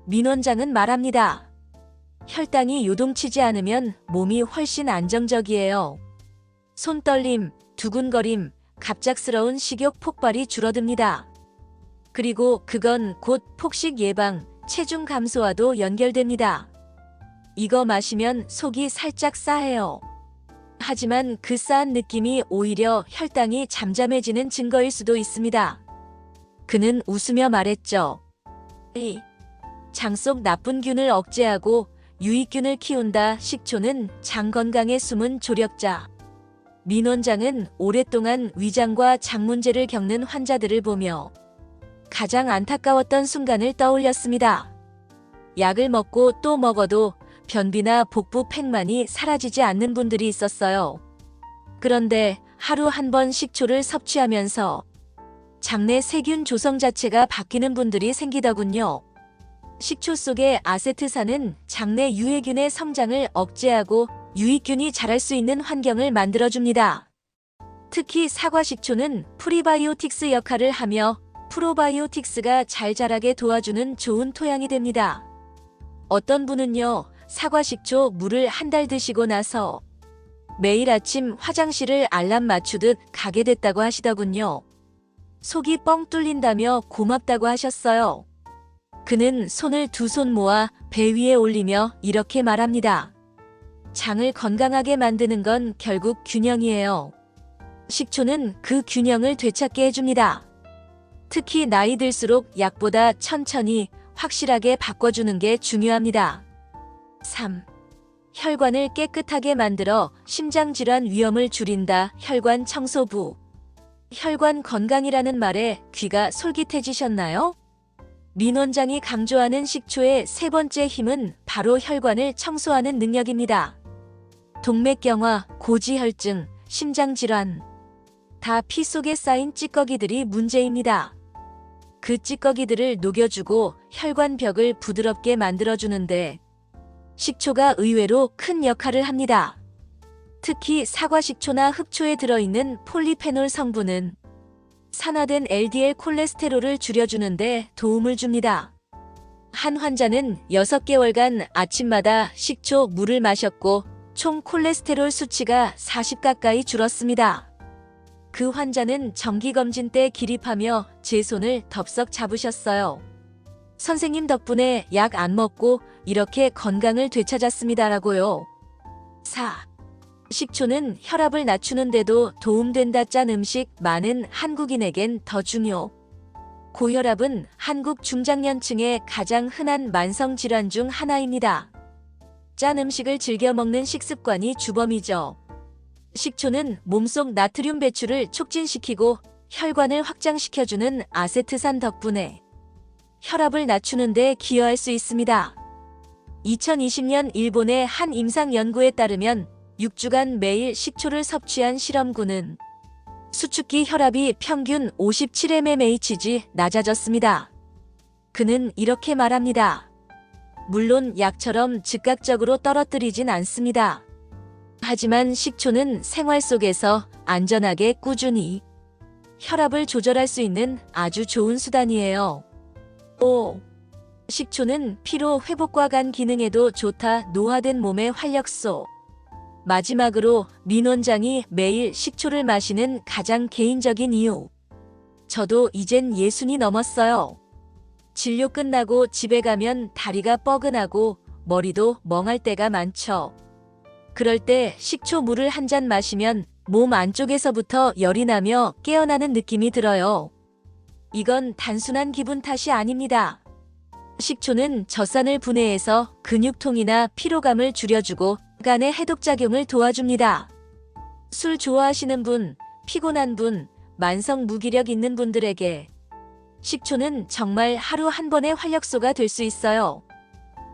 B: 민 원장은 말합니다. 혈당이 요동치지 않으면 몸이 훨씬 안정적이에요. 손떨림, 두근거림, 갑작스러운 식욕 폭발이 줄어듭니다. 그리고 그건 곧 폭식 예방, 체중 감소와도 연결됩니다. 이거 마시면 속이 살짝 싸해요. 하지만 그 싸한 느낌이 오히려 혈당이 잠잠해지는 증거일 수도 있습니다. 그는 웃으며 말했죠. 2. 장 속 나쁜 균을 억제하고 유익균을 키운다. 식초는 장 건강에 숨은 조력자. 민 원장은 오랫동안 위장과 장 문제를 겪는 환자들을 보며 가장 안타까웠던 순간을 떠올렸습니다. 약을 먹고 또 먹어도 변비나 복부 팽만이 사라지지 않는 분들이 있었어요. 그런데 하루 한 번 식초를 섭취하면서 장내 세균 조성 자체가 바뀌는 분들이 생기더군요. 식초 속의 아세트산은 장내 유해균의 성장을 억제하고 유익균이 자랄 수 있는 환경을 만들어줍니다. 특히 사과 식초는 프리바이오틱스 역할을 하며 프로바이오틱스가 잘 자라게 도와주는 좋은 토양이 됩니다. 어떤 분은요, 사과 식초 물을 한 달 드시고 나서 매일 아침 화장실을 알람 맞추듯 가게 됐다고 하시더군요. 속이 뻥 뚫린다며 고맙다고 하셨어요. 그는 손을 2손 모아 배 위에 올리며 이렇게 말합니다. 장을 건강하게 만드는 건 결국 균형이에요. 식초는 그 균형을 되찾게 해줍니다. 특히 나이 들수록 약보다 천천히 확실하게 바꿔주는 게 중요합니다. 3. 혈관을 깨끗하게 만들어 심장질환 위험을 줄인다. 혈관 청소부. 혈관 건강이라는 말에 귀가 솔깃해지셨나요? 민 원장이 강조하는 식초의 3번째 힘은 바로 혈관을 청소하는 능력입니다. 동맥경화, 고지혈증, 심장질환. 다 피 속에 쌓인 찌꺼기들이 문제입니다. 그 찌꺼기들을 녹여주고 혈관벽을 부드럽게 만들어주는데 식초가 의외로 큰 역할을 합니다. 특히 사과식초나 흑초에 들어있는 폴리페놀 성분은 산화된 LDL 콜레스테롤을 줄여주는데 도움을 줍니다. 한 환자는 6개월간 아침마다 식초 물을 마셨고 총 콜레스테롤 수치가 40 가까이 줄었습니다. 그 환자는 정기검진 때 기립하며 제 손을 덥석 잡으셨어요. 선생님 덕분에 약 안 먹고 이렇게 건강을 되찾았습니다라고요. 4. 식초는 혈압을 낮추는데도 도움된다. 짠 음식 많은 한국인에겐 더 중요. 고혈압은 한국 중장년층의 가장 흔한 만성질환 중 하나입니다. 짠 음식을 즐겨 먹는 식습관이 주범이죠. 식초는 몸속 나트륨 배출을 촉진시키고 혈관을 확장시켜주는 아세트산 덕분에 혈압을 낮추는 데 기여할 수 있습니다. 2020년 일본의 한 임상 연구에 따르면 6주간 매일 식초를 섭취한 실험군은 수축기 혈압이 평균 57mmHg 낮아졌습니다. 그는 이렇게 말합니다. 물론 약처럼 즉각적으로 떨어뜨리진 않습니다. 하지만 식초는 생활 속에서 안전하게 꾸준히 혈압을 조절할 수 있는 아주 좋은 수단이에요. 5. 식초는 피로 회복과 간 기능에도 좋다. 노화된 몸의 활력소. 마지막으로 민 원장이 매일 식초를 마시는 가장 개인적인 이유. 저도 이젠 60이 넘었어요. 진료 끝나고 집에 가면 다리가 뻐근하고 머리도 멍할 때가 많죠. 그럴 때 식초 물을 한 잔 마시면 몸 안쪽에서부터 열이 나며 깨어나는 느낌이 들어요. 이건 단순한 기분 탓이 아닙니다. 식초는 젖산을 분해해서 근육통이나 피로감을 줄여주고 간의 해독작용을 도와줍니다. 술 좋아하시는 분, 피곤한 분, 만성 무기력 있는 분들에게 식초는 정말 하루 한 번의 활력소가 될 수 있어요.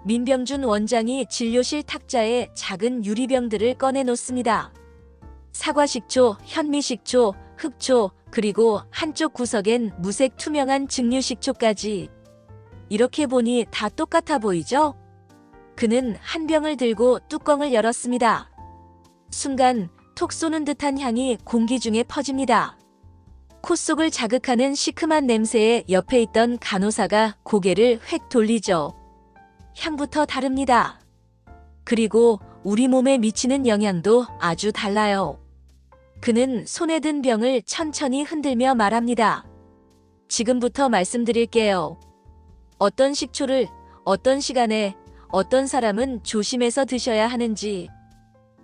B: 민병준 원장이 진료실 탁자에 작은 유리병들을 꺼내 놓습니다. 사과식초, 현미식초, 흑초, 그리고 한쪽 구석엔 무색 투명한 증류식초까지. 이렇게 보니 다 똑같아 보이죠? 그는 한 병을 들고 뚜껑을 열었습니다. 순간 톡 쏘는 듯한 향이 공기 중에 퍼집니다. 코 속을 자극하는 시큼한 냄새에 옆에 있던 간호사가 고개를 획 돌리죠. 향부터 다릅니다. 그리고 우리 몸에 미치는 영향도 아주 달라요. 그는 손에 든 병을 천천히 흔들며 말합니다. 지금부터 말씀드릴게요. 어떤 식초를 어떤 시간에 어떤 사람은 조심해서 드셔야 하는지.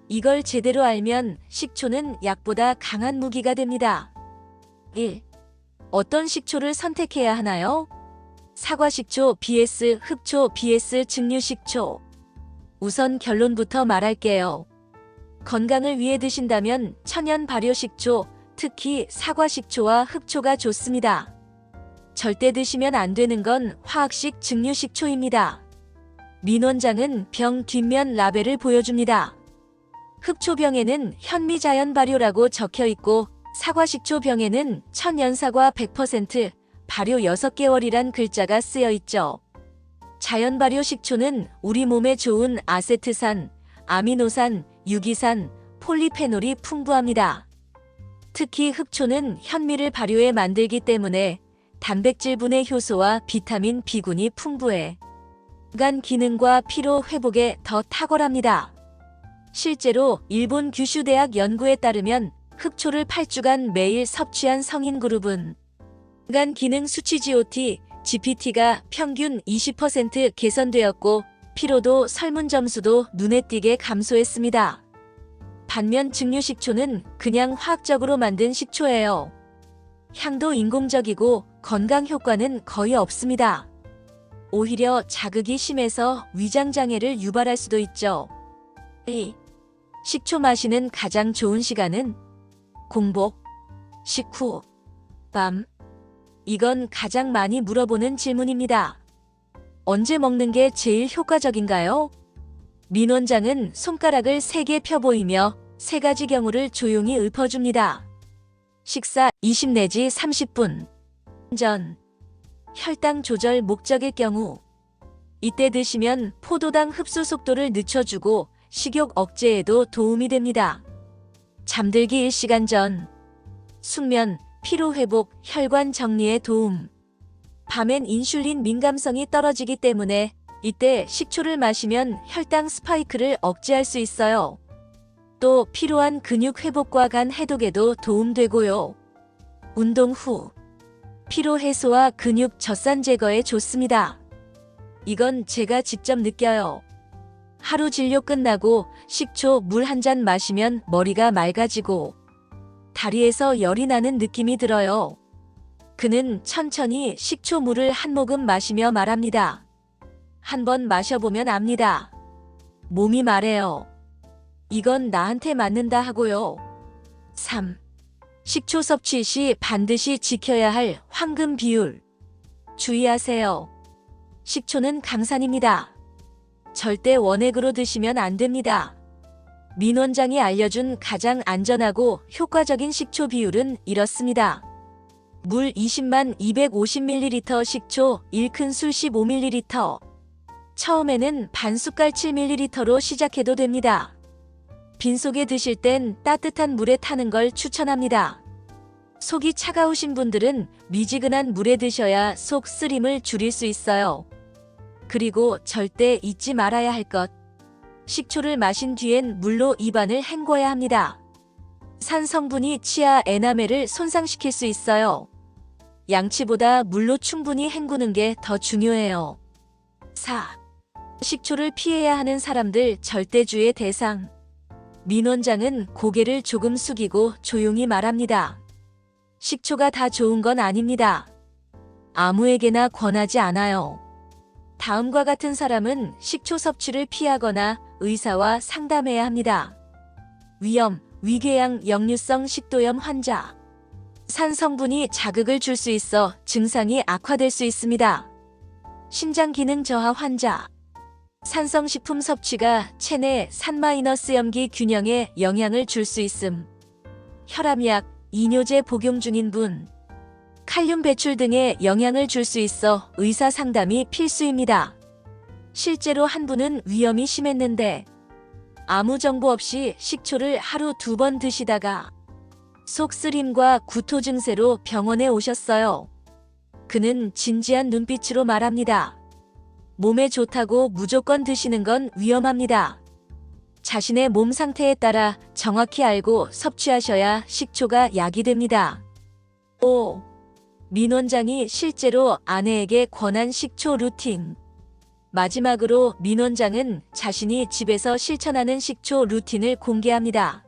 B: 이걸 제대로 알면 식초는 약보다 강한 무기가 됩니다. 1. 어떤 식초를 선택해야 하나요? 사과식초 vs 흑초 vs 증류식초. 우선 결론부터 말할게요. 건강을 위해 드신다면 천연 발효식초, 특히 사과식초와 흑초가 좋습니다. 절대 드시면 안 되는 건 화학식 증류식초입니다. 민 원장은 병 뒷면 라벨을 보여줍니다. 흑초병에는 현미자연 발효라고 적혀 있고 사과식초 병에는 천연사과 100% 발효 6개월이란 글자가 쓰여 있죠. 자연 발효 식초는 우리 몸에 좋은 아세트산, 아미노산, 유기산, 폴리페놀이 풍부합니다. 특히 흑초는 현미를 발효해 만들기 때문에 단백질 분해 효소와 비타민 B군이 풍부해 간 기능과 피로 회복에 더 탁월합니다. 실제로 일본 규슈 대학 연구에 따르면 흑초를 8주간 매일 섭취한 성인 그룹은 간 기능 수치 GOT, GPT가 평균 20% 개선되었고 피로도 설문 점수도 눈에 띄게 감소했습니다. 반면 증류식초는 그냥 화학적으로 만든 식초예요. 향도 인공적이고 건강 효과는 거의 없습니다. 오히려 자극이 심해서 위장장애를 유발할 수도 있죠. 2. 식초 마시는 가장 좋은 시간은? 공복, 식후, 밤. 이건 가장 많이 물어보는 질문입니다. 언제 먹는 게 제일 효과적인가요? 민 원장은 손가락을 3개 펴 보이며 3가지 경우를 조용히 읊어줍니다. 식사 20 내지 30분 전. 혈당 조절 목적일 경우. 이때 드시면 포도당 흡수 속도를 늦춰주고 식욕 억제에도 도움이 됩니다. 잠들기 1시간 전. 숙면, 피로 회복, 혈관 정리에 도움. 밤엔 인슐린 민감성이 떨어지기 때문에 이때 식초를 마시면 혈당 스파이크를 억제할 수 있어요. 또 필요한 근육 회복과 간 해독에도 도움되고요. 운동 후. 피로 해소와 근육 젖산 제거에 좋습니다. 이건 제가 직접 느껴요. 하루 진료 끝나고 식초 물 한 잔 마시면 머리가 맑아지고 다리에서 열이 나는 느낌이 들어요. 그는 천천히 식초 물을 한 모금 마시며 말합니다. 한번 마셔보면 압니다. 몸이 말해요. 이건 나한테 맞는다 하고요. 3. 식초 섭취 시 반드시 지켜야 할 황금 비율. 주의하세요. 식초는 강산입니다. 절대 원액으로 드시면 안 됩니다. 민 원장이 알려준 가장 안전하고 효과적인 식초 비율은 이렇습니다. 물 20만 250ml 식초 1큰술 15ml. 처음에는 반 숟갈 7ml로 시작해도 됩니다. 빈속에 드실 땐 따뜻한 물에 타는 걸 추천합니다. 속이 차가우신 분들은 미지근한 물에 드셔야 속 쓰림을 줄일 수 있어요. 그리고 절대 잊지 말아야 할 것. 식초를 마신 뒤엔 물로 입안을 헹궈야 합니다. 산 성분이 치아 에나멜을 손상시킬 수 있어요. 양치보다 물로 충분히 헹구는 게 더 중요해요. 4. 식초를 피해야 하는 사람들 절대주의 대상. 민 원장은 고개를 조금 숙이고 조용히 말합니다. 식초가 다 좋은 건 아닙니다. 아무에게나 권하지 않아요. 다음과 같은 사람은 식초 섭취를 피하거나 의사와 상담해야 합니다. 위염, 위궤양 역류성 식도염 환자. 산 성분이 자극을 줄 수 있어 증상이 악화될 수 있습니다. 신장 기능 저하 환자. 산성식품 섭취가 체내 산마이너스 염기 균형에 영향을 줄 수 있음. 혈압약, 이뇨제 복용 중인 분. 칼륨 배출 등에 영향을 줄 수 있어 의사 상담이 필수입니다. 실제로 한 분은 위염이 심했는데 아무 정보 없이 식초를 하루 2번 드시다가 속 쓰림과 구토 증세로 병원에 오셨어요. 그는 진지한 눈빛으로 말합니다. 몸에 좋다고 무조건 드시는 건 위험합니다. 자신의 몸 상태에 따라 정확히 알고 섭취하셔야 식초가 약이 됩니다. 5. 민 원장이 실제로 아내에게 권한 식초 루틴. 마지막으로 민 원장은 자신이 집에서 실천하는 식초 루틴을 공개합니다.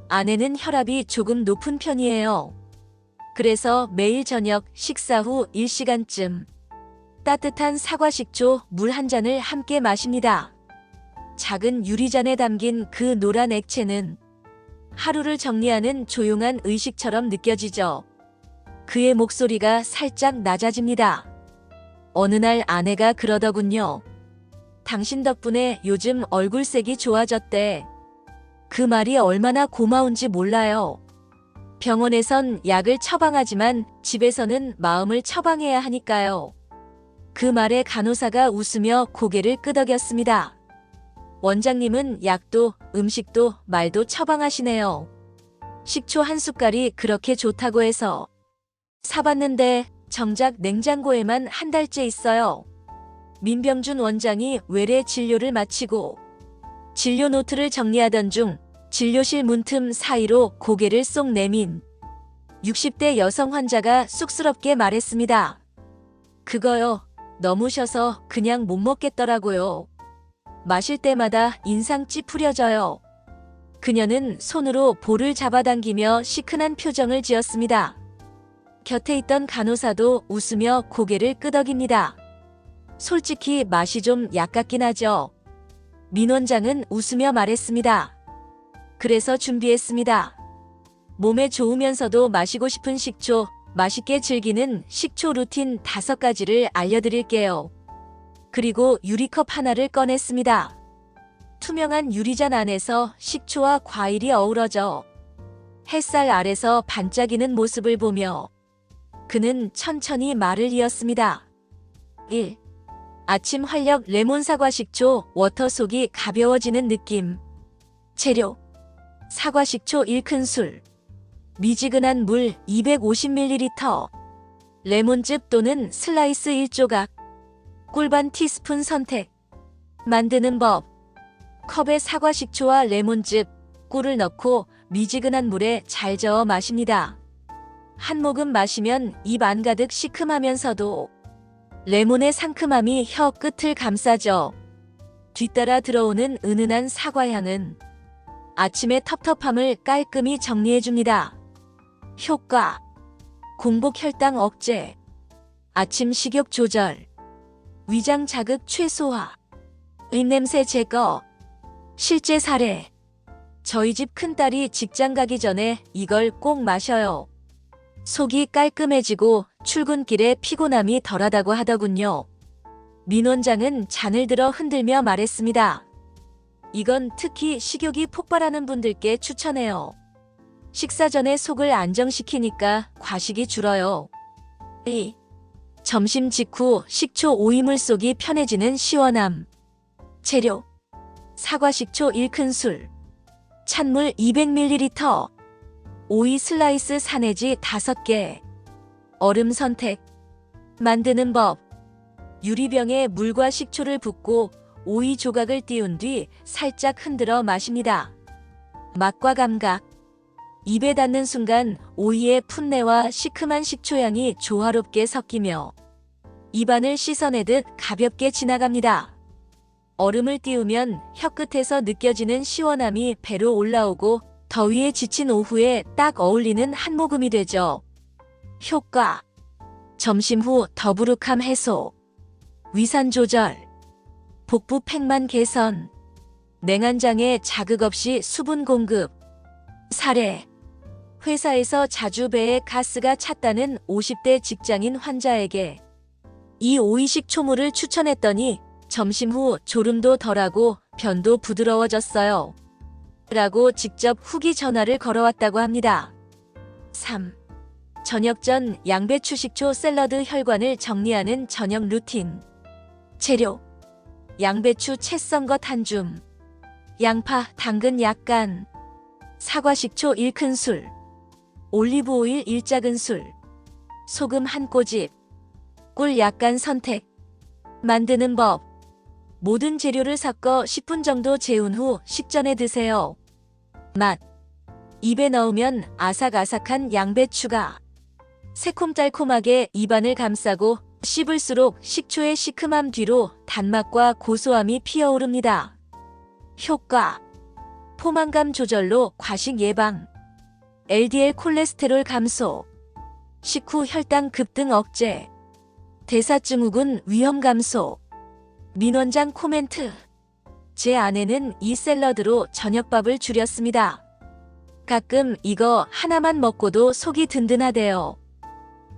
B: 아내는 혈압이 조금 높은 편이에요. 그래서 매일 저녁 식사 후 1시간쯤 따뜻한 사과 식초 물 한 잔을 함께 마십니다. 작은 유리잔에 담긴 그 노란 액체는 하루를 정리하는 조용한 의식처럼 느껴지죠. 그의 목소리가 살짝 낮아집니다. 어느 날 아내가 그러더군요. 당신 덕분에 요즘 얼굴색이 좋아졌대. 그 말이 얼마나 고마운지 몰라요. 병원에선 약을 처방하지만 집에서는 마음을 처방해야 하니까요. 그 말에 간호사가 웃으며 고개를 끄덕였습니다. 원장님은 약도 음식도 말도 처방하시네요. 식초 한 숟갈이 그렇게 좋다고 해서 사봤는데 정작 냉장고에만 한 달째 있어요. 민병준 원장이 외래 진료를 마치고 진료 노트를 정리하던 중 진료실 문틈 사이로 고개를 쏙 내민 60대 여성 환자가 쑥스럽게 말했습니다. 그거요. 너무 셔서 그냥 못 먹겠더라고요. 마실 때마다 인상 찌푸려져요. 그녀는 손으로 볼을 잡아당기며 시큰한 표정을 지었습니다. 곁에 있던 간호사도 웃으며 고개를 끄덕입니다. 솔직히 맛이 좀 약같긴 하죠. 민 원장은 웃으며 말했습니다. 그래서 준비했습니다. 몸에 좋으면서도 마시고 싶은 식초, 맛있게 즐기는 식초 루틴 5가지를 알려드릴게요. 그리고 유리컵 하나를 꺼냈습니다. 투명한 유리잔 안에서 식초와 과일이 어우러져 햇살 아래서 반짝이는 모습을 보며 그는 천천히 말을 이었습니다. 1. 아침 활력 레몬 사과 식초 워터 속이 가벼워지는 느낌. 재료 사과 식초 1큰술, 미지근한 물 250ml, 레몬즙 또는 슬라이스 1조각, 꿀 반 티스푼 선택. 만드는 법. 컵에 사과 식초와 레몬즙, 꿀을 넣고 미지근한 물에 잘 저어 마십니다. 한 모금 마시면 입 안가득 시큼하면서도 레몬의 상큼함이 혀 끝을 감싸죠. 뒤따라 들어오는 은은한 사과향은 아침의 텁텁함을 깔끔히 정리해줍니다. 효과. 공복 혈당 억제, 아침 식욕 조절, 위장 자극 최소화, 입냄새 제거. 실제 사례. 저희 집 큰딸이 직장 가기 전에 이걸 꼭 마셔요. 속이 깔끔해지고 출근길에 피곤함이 덜하다고 하더군요. 민 원장은 잔을 들어 흔들며 말했습니다. 이건 특히 식욕이 폭발하는 분들께 추천해요. 식사 전에 속을 안정시키니까 과식이 줄어요. 2. 점심 직후 식초 오이물 속이 편해지는 시원함. 재료 사과 식초 1큰술, 찬물 200ml, 오이 슬라이스 4 내지 5개. 얼음 선택. 만드는 법. 유리병에 물과 식초를 붓고 오이 조각을 띄운 뒤 살짝 흔들어 마십니다. 맛과 감각. 입에 닿는 순간 오이의 풋내와 시큼한 식초향이 조화롭게 섞이며 입안을 씻어내듯 가볍게 지나갑니다. 얼음을 띄우면 혀끝에서 느껴지는 시원함이 배로 올라오고 더위에 지친 오후에 딱 어울리는 한 모금이 되죠. 효과. 점심 후 더부룩함 해소. 위산 조절. 복부 팽만 개선. 냉한장에 자극 없이 수분 공급. 사례. 회사에서 자주 배에 가스가 찼다는 50대 직장인 환자에게 이 오이식 초물을 추천했더니 점심 후 졸음도 덜하고 변도 부드러워졌어요. 라고 직접 후기 전화를 걸어왔다고 합니다. 3. 저녁 전 양배추 식초 샐러드 혈관을 정리하는 저녁 루틴. 재료. 양배추 채 썬 것 한 줌. 양파, 당근 약간. 사과 식초 1큰술. 올리브 오일 1작은술. 소금 한 꼬집. 꿀 약간 선택. 만드는 법. 모든 재료를 섞어 10분 정도 재운 후 식전에 드세요. 맛. 입에 넣으면 아삭아삭한 양배추가 새콤달콤하게 입안을 감싸고 씹을수록 식초의 시큼함 뒤로 단맛과 고소함이 피어오릅니다. 효과. 포만감 조절로 과식 예방. LDL 콜레스테롤 감소. 식후 혈당 급등 억제. 대사증후군 위험 감소. 민원장 코멘트. 제 아내는 이 샐러드로 저녁밥을 줄였습니다. 가끔 이거 하나만 먹고도 속이 든든하대요.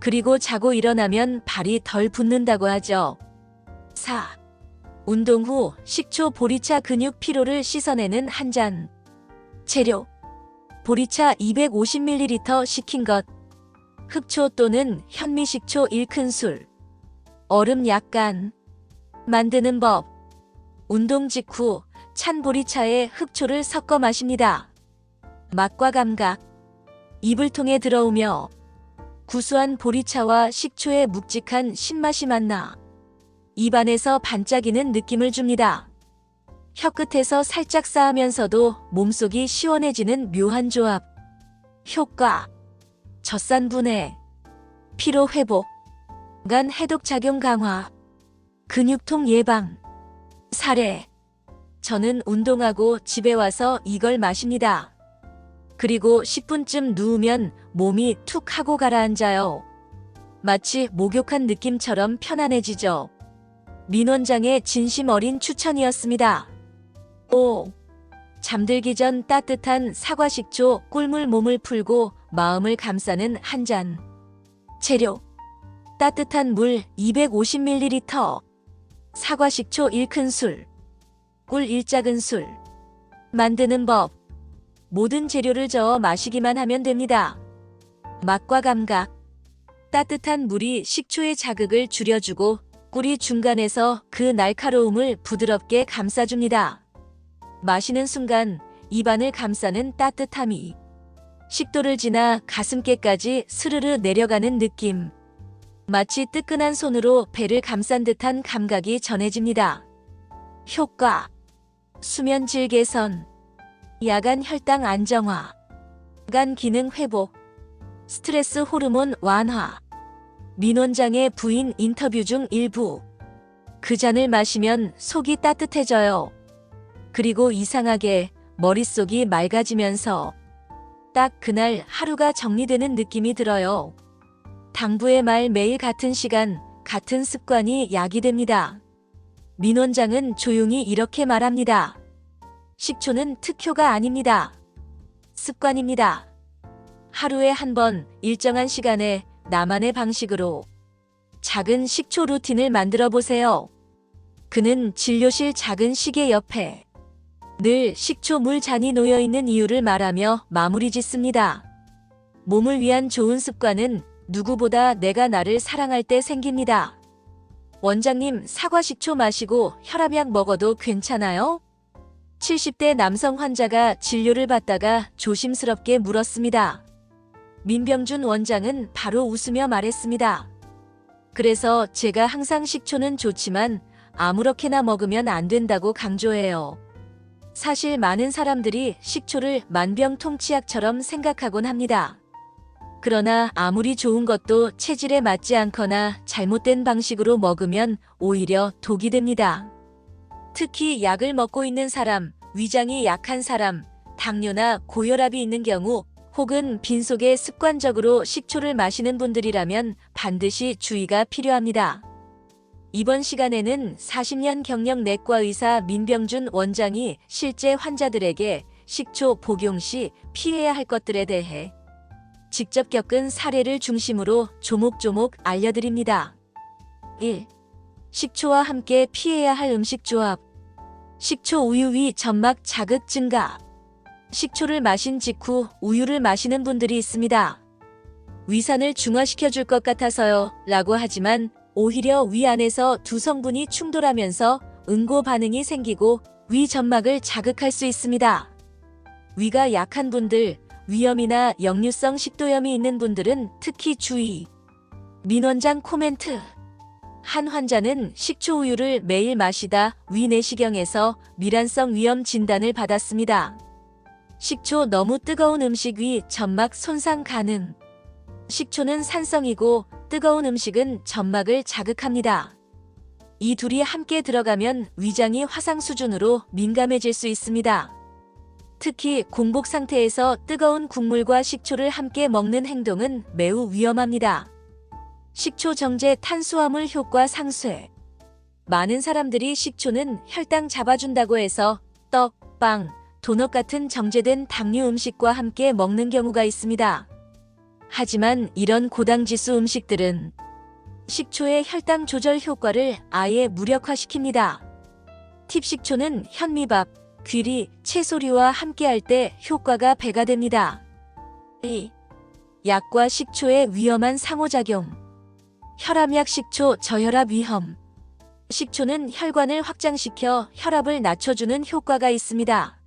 B: 그리고 자고 일어나면 발이 덜 붓는다고 하죠. 4. 운동 후 식초 보리차 근육 피로를 씻어내는 한 잔. 재료. 보리차 250ml 식힌 것. 흑초 또는 현미식초 1큰술. 얼음 약간. 만드는 법. 운동 직후 찬 보리차에 흑초를 섞어 마십니다. 맛과 감각. 입을 통해 들어오며 구수한 보리차와 식초의 묵직한 신맛이 만나 입안에서 반짝이는 느낌을 줍니다. 혀끝에서 살짝 쌓으면서도 몸속이 시원해지는 묘한 조합. 효과. 젖산 분해. 피로 회복. 간 해독 작용 강화. 근육통 예방. 사례. 저는 운동하고 집에 와서 이걸 마십니다. 그리고 10분쯤 누우면 몸이 툭 하고 가라앉아요. 마치 목욕한 느낌처럼 편안해지죠. 민원장의 진심 어린 추천이었습니다. 5. 잠들기 전 따뜻한 사과식초 꿀물 몸을 풀고 마음을 감싸는 한 잔. 재료. 따뜻한 물 250ml. 사과식초 1큰술. 꿀 1작은술. 만드는 법. 모든 재료를 저어 마시기만 하면 됩니다. 맛과 감각. 따뜻한 물이 식초의 자극을 줄여주고 꿀이 중간에서 그 날카로움을 부드럽게 감싸줍니다. 마시는 순간 입안을 감싸는 따뜻함이 식도를 지나 가슴께까지 스르르 내려가는 느낌. 마치 뜨끈한 손으로 배를 감싼 듯한 감각이 전해집니다. 효과. 수면 질 개선. 야간 혈당 안정화. 간 기능 회복. 스트레스 호르몬 완화. 민원장의 부인 인터뷰 중 일부. 그 잔을 마시면 속이 따뜻해져요. 그리고 이상하게 머릿속이 맑아지면서 딱 그날 하루가 정리되는 느낌이 들어요. 당부의 말 매일 같은 시간, 같은 습관이 약이 됩니다. 민원장은 조용히 이렇게 말합니다. 식초는 특효가 아닙니다. 습관입니다. 하루에 한 번 일정한 시간에 나만의 방식으로 작은 식초 루틴을 만들어 보세요. 그는 진료실 작은 시계 옆에 늘 식초 물 잔이 놓여 있는 이유를 말하며 마무리 짓습니다. 몸을 위한 좋은 습관은 누구보다 내가 나를 사랑할 때 생깁니다. 원장님, 사과 식초 마시고 혈압약 먹어도 괜찮아요? 70대 남성 환자가 진료를 받다가 조심스럽게 물었습니다. 민병준 원장은 바로 웃으며 말했습니다. 그래서 제가 항상 식초는 좋지만 아무렇게나 먹으면 안 된다고 강조해요. 사실 많은 사람들이 식초를 만병통치약처럼 생각하곤 합니다. 그러나 아무리 좋은 것도 체질에 맞지 않거나 잘못된 방식으로 먹으면 오히려 독이 됩니다. 특히 약을 먹고 있는 사람, 위장이 약한 사람, 당뇨나 고혈압이 있는 경우 혹은 빈속에 습관적으로 식초를 마시는 분들이라면 반드시 주의가 필요합니다. 이번 시간에는 40년 경력 내과 의사 민병준 원장이 실제 환자들에게 식초 복용 시 피해야 할 것들에 대해 직접 겪은 사례를 중심으로 조목조목 알려드립니다. 1. 식초와 함께 피해야 할 음식 조합. 식초 우유 위 점막 자극 증가. 식초를 마신 직후 우유를 마시는 분들이 있습니다. 위산을 중화시켜 줄 것 같아서요 라고 하지만 오히려 위 안에서 두 성분이 충돌하면서 응고 반응이 생기고 위 점막을 자극할 수 있습니다. 위가 약한 분들, 위염이나 역류성 식도염이 있는 분들은 특히 주의. 민 원장 코멘트. 한 환자는 식초 우유를 매일 마시다 위 내시경에서 밀환성 위염 진단을 받았습니다. 식초 너무 뜨거운 음식 위 점막 손상 가능. 식초는 산성이고 뜨거운 음식은 점막을 자극합니다. 이 둘이 함께 들어가면 위장이 화상 수준으로 민감해질 수 있습니다. 특히 공복 상태에서 뜨거운 국물과 식초를 함께 먹는 행동은 매우 위험합니다. 식초 정제 탄수화물 효과 상쇄. 많은 사람들이 식초는 혈당 잡아준다고 해서 떡, 빵, 도넛 같은 정제된 당류 음식과 함께 먹는 경우가 있습니다. 하지만 이런 고당지수 음식들은 식초의 혈당 조절 효과를 아예 무력화시킵니다. 팁식초는 현미밥, 귀리, 채소류와 함께할 때 효과가 배가 됩니다. 2. 약과 식초의 위험한 상호작용. 혈압약 식초 저혈압 위험. 식초는 혈관을 확장시켜 혈압을 낮춰주는 효과가 있습니다.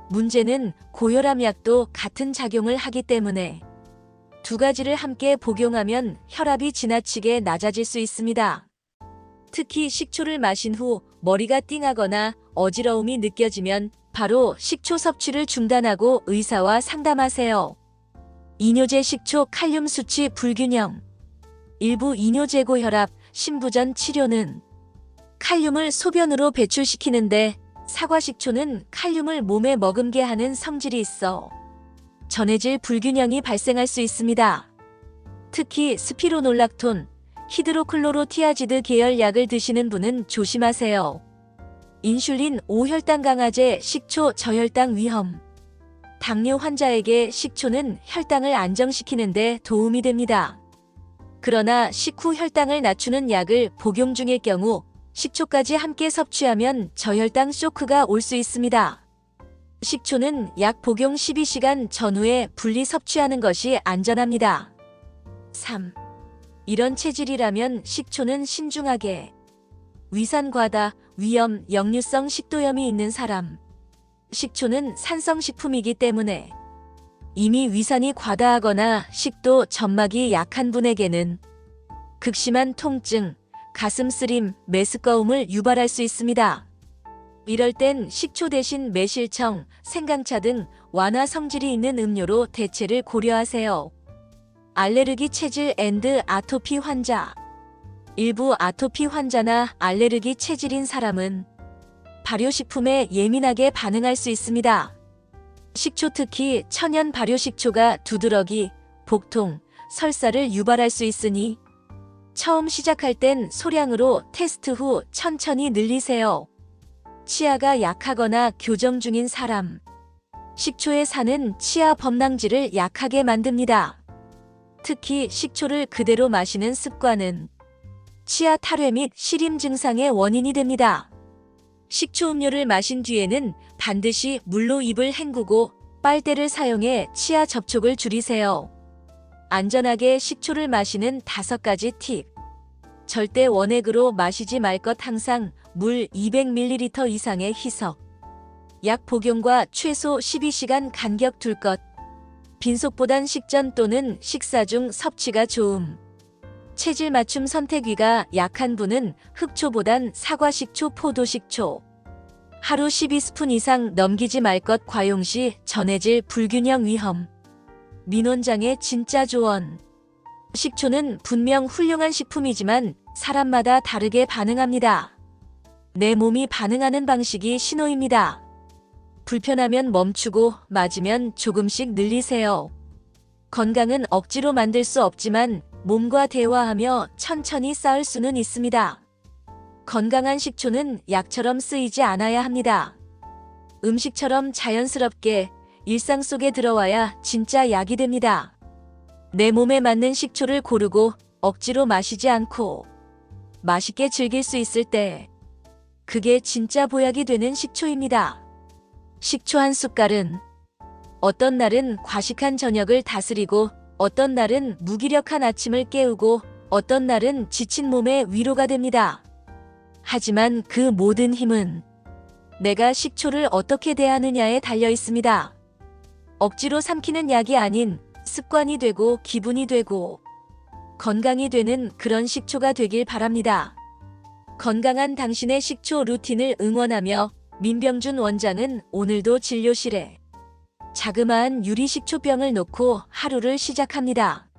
B: 문제는 고혈압약도 같은 작용을 하기 때문에 두 가지를 함께 복용하면 혈압이 지나치게 낮아질 수 있습니다. 특히 식초를 마신 후 머리가 띵하거나 어지러움이 느껴지면 바로 식초 섭취를 중단하고 의사와 상담하세요. 이뇨제 식초 칼륨 수치 불균형. 일부 이뇨제 고혈압, 심부전 치료는 칼륨을 소변으로 배출시키는데 사과식초는 칼륨을 몸에 머금게 하는 성질이 있어 전해질 불균형이 발생할 수 있습니다. 특히 스피로놀락톤, 히드로클로로티아지드 계열 약을 드시는 분은 조심하세요. 인슐린 5혈당 강화제 식초 저혈당 위험. 당뇨 환자에게 식초는 혈당을 안정시키는 데 도움이 됩니다. 그러나 식후 혈당을 낮추는 약을 복용 중일 경우 식초까지 함께 섭취하면 저혈당 쇼크가 올 수 있습니다. 식초는 약 복용 12시간 전후에 분리 섭취하는 것이 안전합니다. 3. 이런 체질이라면 식초는 신중하게. 위산 과다, 위염, 역류성 식도염이 있는 사람. 식초는 산성식품이기 때문에 이미 위산이 과다하거나 식도, 점막이 약한 분에게는 극심한 통증, 가슴 쓰림, 메스꺼움을 유발할 수 있습니다. 이럴 땐 식초 대신 매실청, 생강차 등 완화 성질이 있는 음료로 대체를 고려하세요. 알레르기 체질 앤드 아토피 환자. 일부 아토피 환자나 알레르기 체질인 사람은 발효식품에 예민하게 반응할 수 있습니다. 식초 특히 천연 발효식초가 두드러기, 복통, 설사를 유발할 수 있으니 처음 시작할 땐 소량으로 테스트 후 천천히 늘리세요. 치아가 약하거나 교정 중인 사람. 식초에 사는 치아 범랑질을 약하게 만듭니다. 특히 식초를 그대로 마시는 습관은 치아 탈회 및 시림 증상의 원인이 됩니다. 식초 음료를 마신 뒤에는 반드시 물로 입을 헹구고 빨대를 사용해 치아 접촉을 줄이세요. 안전하게 식초를 마시는 5가지 팁. 절대 원액으로 마시지 말 것. 항상 물 200ml 이상의 희석. 약 복용과 최소 12시간 간격 둘 것. 빈속보단 식전 또는 식사 중 섭취가 좋음. 체질 맞춤 선택위가 약한 분은 흑초보단 사과식초, 포도식초. 하루 12스푼 이상 넘기지 말 것. 과용 시 전해질 불균형 위험. 민원장의 진짜 조언. 식초는 분명 훌륭한 식품이지만 사람마다 다르게 반응합니다. 내 몸이 반응하는 방식이 신호입니다. 불편하면 멈추고 맞으면 조금씩 늘리세요. 건강은 억지로 만들 수 없지만 몸과 대화하며 천천히 쌓을 수는 있습니다. 건강한 식초는 약처럼 쓰이지 않아야 합니다. 음식처럼 자연스럽게 일상 속에 들어와야 진짜 약이 됩니다. 내 몸에 맞는 식초를 고르고 억지로 마시지 않고 맛있게 즐길 수 있을 때 그게 진짜 보약이 되는 식초입니다. 식초 한 숟갈은 어떤 날은 과식한 저녁을 다스리고 어떤 날은 무기력한 아침을 깨우고 어떤 날은 지친 몸의 위로가 됩니다. 하지만 그 모든 힘은 내가 식초를 어떻게 대하느냐에 달려 있습니다. 억지로 삼키는 약이 아닌 습관이 되고 기분이 되고 건강이 되는 그런 식초가 되길 바랍니다. 건강한 당신의 식초 루틴을 응원하며 민병준 원장은 오늘도 진료실에 자그마한 유리 식초병을 놓고 하루를 시작합니다.